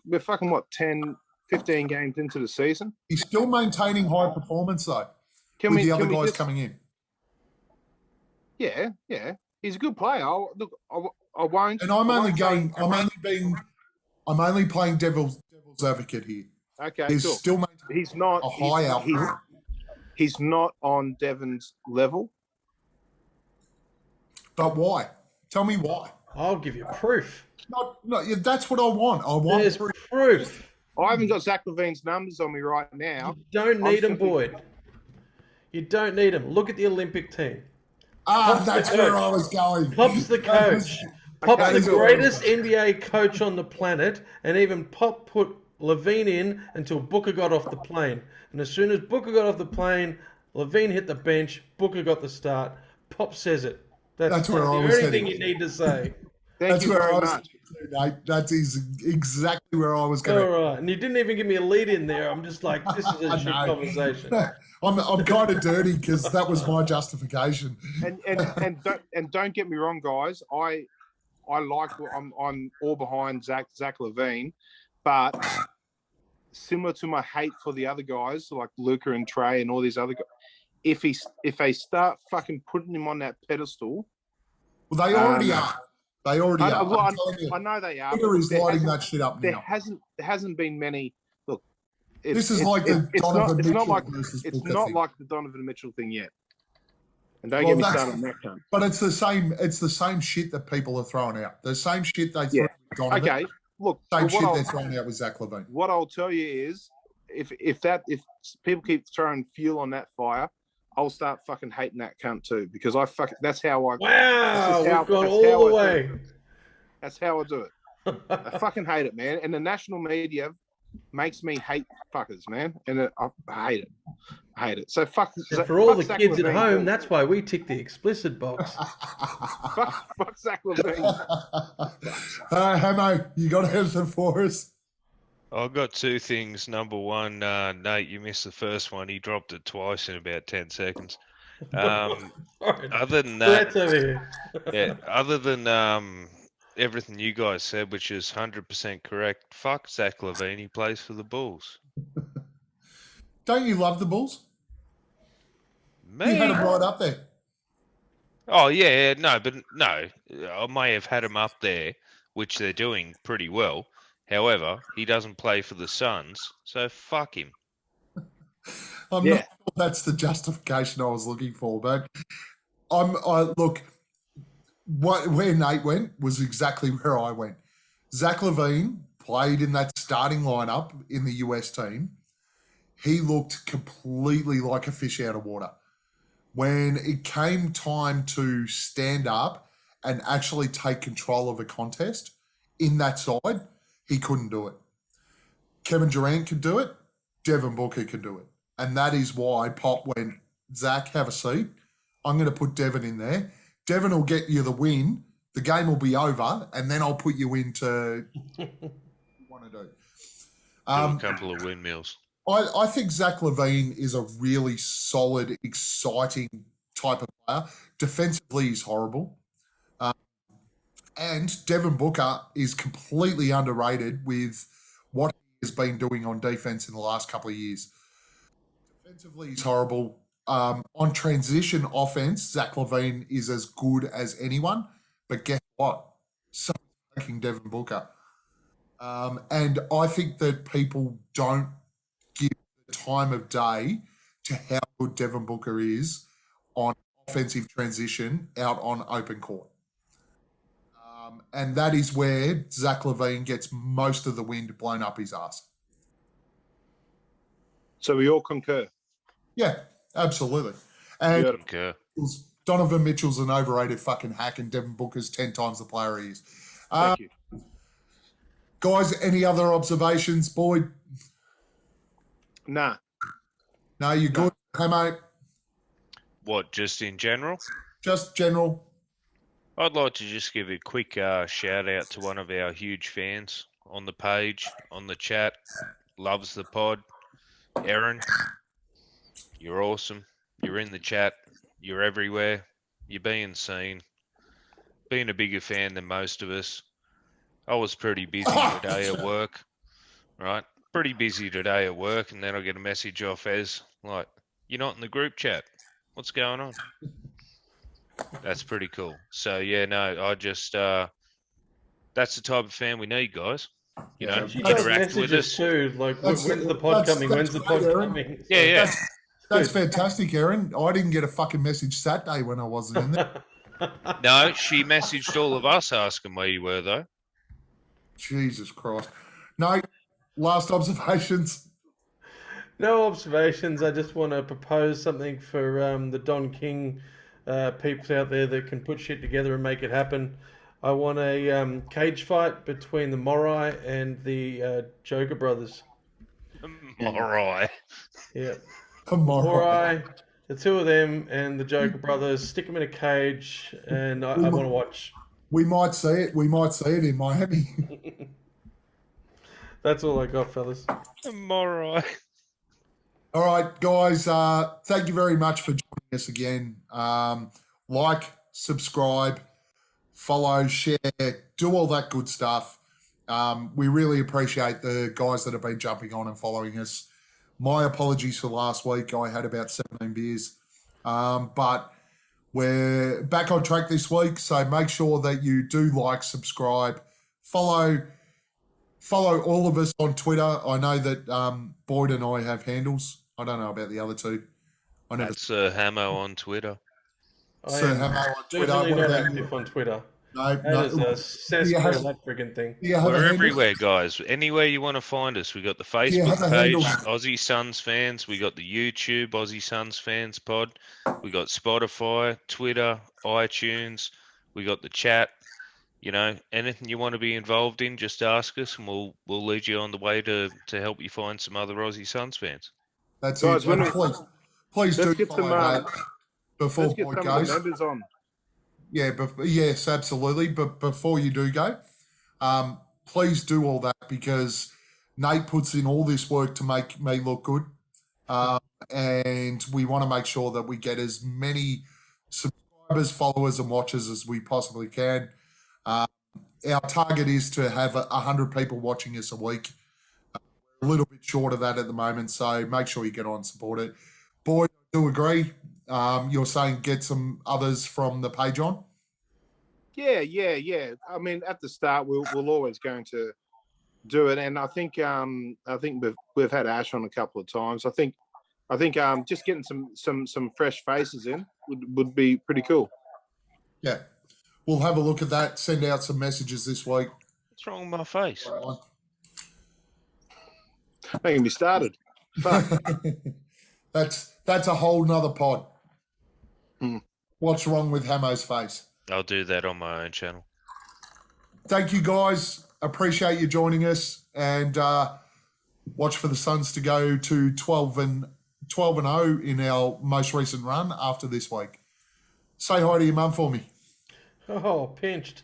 we're fucking 10, 15 games into the season. He's still maintaining high performance though. With the other guys coming in. Yeah. He's a good player. I won't. And I'm only playing devil's advocate here. Okay, He's cool. still maintaining He's not a high output. He's not on Devin's level. But why? Tell me why. I'll give you proof. That's what I want. I want There's proof. I haven't got Zach LaVine's numbers on me right now. You don't need him, Boyd. You don't need him. Look at the Olympic team. That's where I was going. Pop's the coach. Pop's the greatest NBA coach on the planet, and even Pop put LaVine in until Booker got off the plane. And as soon as Booker got off the plane, LaVine hit the bench, Booker got the start. Pop says it. That's where the I was only heading. thing you need to say. Thank you very much. Nate. That is exactly where I was going. All right. And you didn't even give me a lead in there. I'm just like, this is a shit conversation. I'm kind of dirty because that was my justification. And don't get me wrong, guys. I like. I'm all behind Zach LaVine, but similar to my hate for the other guys like Luka and Trey and all these other guys, if they start fucking putting him on that pedestal, well, they already are. They already are. I know they are. Twitter is lighting that shit up now. There hasn't been many. Look, this is like the Donovan Mitchell versus It's Booker not thing. like the Donovan Mitchell thing yet. And don't Well, get me that's- started on that cunt. But it's the same. It's the same shit that people are throwing out. The same shit they threw Yeah. with Donovan. Okay, look, Same but shit they're throwing out with Zach Levine. what I'll tell you is, if people keep throwing fuel on that fire, I'll start fucking hating that cunt too, because that's how I. Wow, That's how- we've gone that's all how the I way. do That's how I do it. I fucking hate it, man. And the national media makes me hate fuckers, man. And I hate it. I hate it. So fuck. And for all the Zach kids at Levine, home, too. that's why we tick the explicit box. fuck Zach Levine. Hamo, you got anything for us? I've got two things. Number one, Nate, you missed the first one. He dropped it twice in about 10 seconds. All right, Other than that, That's over here. yeah, other than everything you guys said, which is 100% correct, fuck Zach Levine. He plays for the Bulls. Don't you love the Bulls? Me? You had them right up there. Oh, yeah, no, but no. I may have had him up there, which they're doing pretty well. However, he doesn't play for the Suns, so fuck him. I'm Yeah. not sure that's the justification I was looking for, but look. Where Nate went was exactly where I went. Zach Levine played in that starting lineup in the US team. He looked completely like a fish out of water. When it came time to stand up and actually take control of a contest in that side, he couldn't do it. Kevin Durant could do it. Devin Booker could do it. And that is why Pop went, Zach, have a seat. I'm going to put Devin in there. Devin will get you the win. The game will be over, and then I'll put you into what you want to do. Do a couple of windmills. I think Zach Levine is a really solid, exciting type of player. Defensively, he's horrible. And Devin Booker is completely underrated with what he has been doing on defense in the last couple of years. Defensively, he's horrible. On transition offense, Zach Levine is as good as anyone. But guess what? So is fucking Devin Booker. And I think that people don't give the time of day to how good Devin Booker is on offensive transition out on open court. And that is where Zach Levine gets most of the wind blown up his ass. So we all concur. Yeah, absolutely. And Beautiful. Okay. Donovan Mitchell's an overrated fucking hack, and Devin Booker's 10 times the player he is. Thank you. Guys, any other observations? Boyd? Nah. No, you good? Hey, mate. What, just in general? Just general. I'd like to just give a quick shout out to one of our huge fans on the page, on the chat. Loves the pod. Aaron, you're awesome. You're in the chat. You're everywhere. You're being seen. Being a bigger fan than most of us. I was pretty busy today at work, right? Pretty busy today at work, and then I get a message off Ez, like, you're not in the group chat. What's going on? That's pretty cool. So, yeah, no, I just, that's the type of fan we need, guys. You know, You guys interact with messages us. too, like That's- when's the pod that's- coming? that's When's the great, pod Aaron. coming? Yeah, yeah. That's Good. fantastic, Aaron. I didn't get a fucking message Saturday when I wasn't in there. No, she messaged all of us asking where you were, though. Jesus Christ. No, last observations. No observations. I just want to propose something for the Don King peeps out there that can put shit together and make it happen. I want a cage fight between the Morai and the Joker brothers. All right. Yeah, Tomorrow. Morai, the two of them and the Joker brothers. Stick them in a cage, and I want to watch. We might see it. We might see it in Miami. That's all I got, fellas. I'm all right. All right, guys. Thank you very much for joining us again. Like, subscribe, follow, share, do all that good stuff. We really appreciate the guys that have been jumping on and following us. My apologies for last week. I had about 17 beers. But we're back on track this week. So make sure that you do like, subscribe, follow all of us on Twitter. I know that Boyd and I have handles. I don't know about the other two. I never. That's Hamo on Twitter. I Sir am Hamo on Twitter. definitely What not about you? active on Twitter. No, That is no. a cesspool, have- that friggin' thing. Do you have a We're handle? everywhere, guys. Anywhere you want to find us, we got the Do you Facebook have a page, handle? Aussie Suns fans. We got the YouTube, Aussie Suns fans pod. We got Spotify, Twitter, iTunes. We got the chat. You know, anything you want to be involved in, just ask us, and we'll lead you on the way to help you find some other Aussie Suns fans. That's Guys, it. when And please let's do get follow some, that before let's get Boyd some of the goes. members on. Yeah, yes, absolutely. But before you do go, please do all that because Nate puts in all this work to make me look good. And we want to make sure that we get as many subscribers, followers, and watchers as we possibly can. Our target is to have 100 people watching us a week. We're a little bit short of that at the moment, so make sure you get on and support it. Boyd, I do agree. You're saying get some others from the page on? Yeah. I mean, at the start, we're always going to do it, and I think we've had Ash on a couple of times. I think just getting some fresh faces in would be pretty cool. Yeah. We'll have a look at that, send out some messages this week. What's wrong with my face? Making me started. Fuck. That's a whole nother pod. Hmm. What's wrong with Hamo's face? I'll do that on my own channel. Thank you guys. Appreciate you joining us, and watch for the Suns to go to 12-0 in our most recent run after this week. Say hi to your mum for me. Oh, pinched.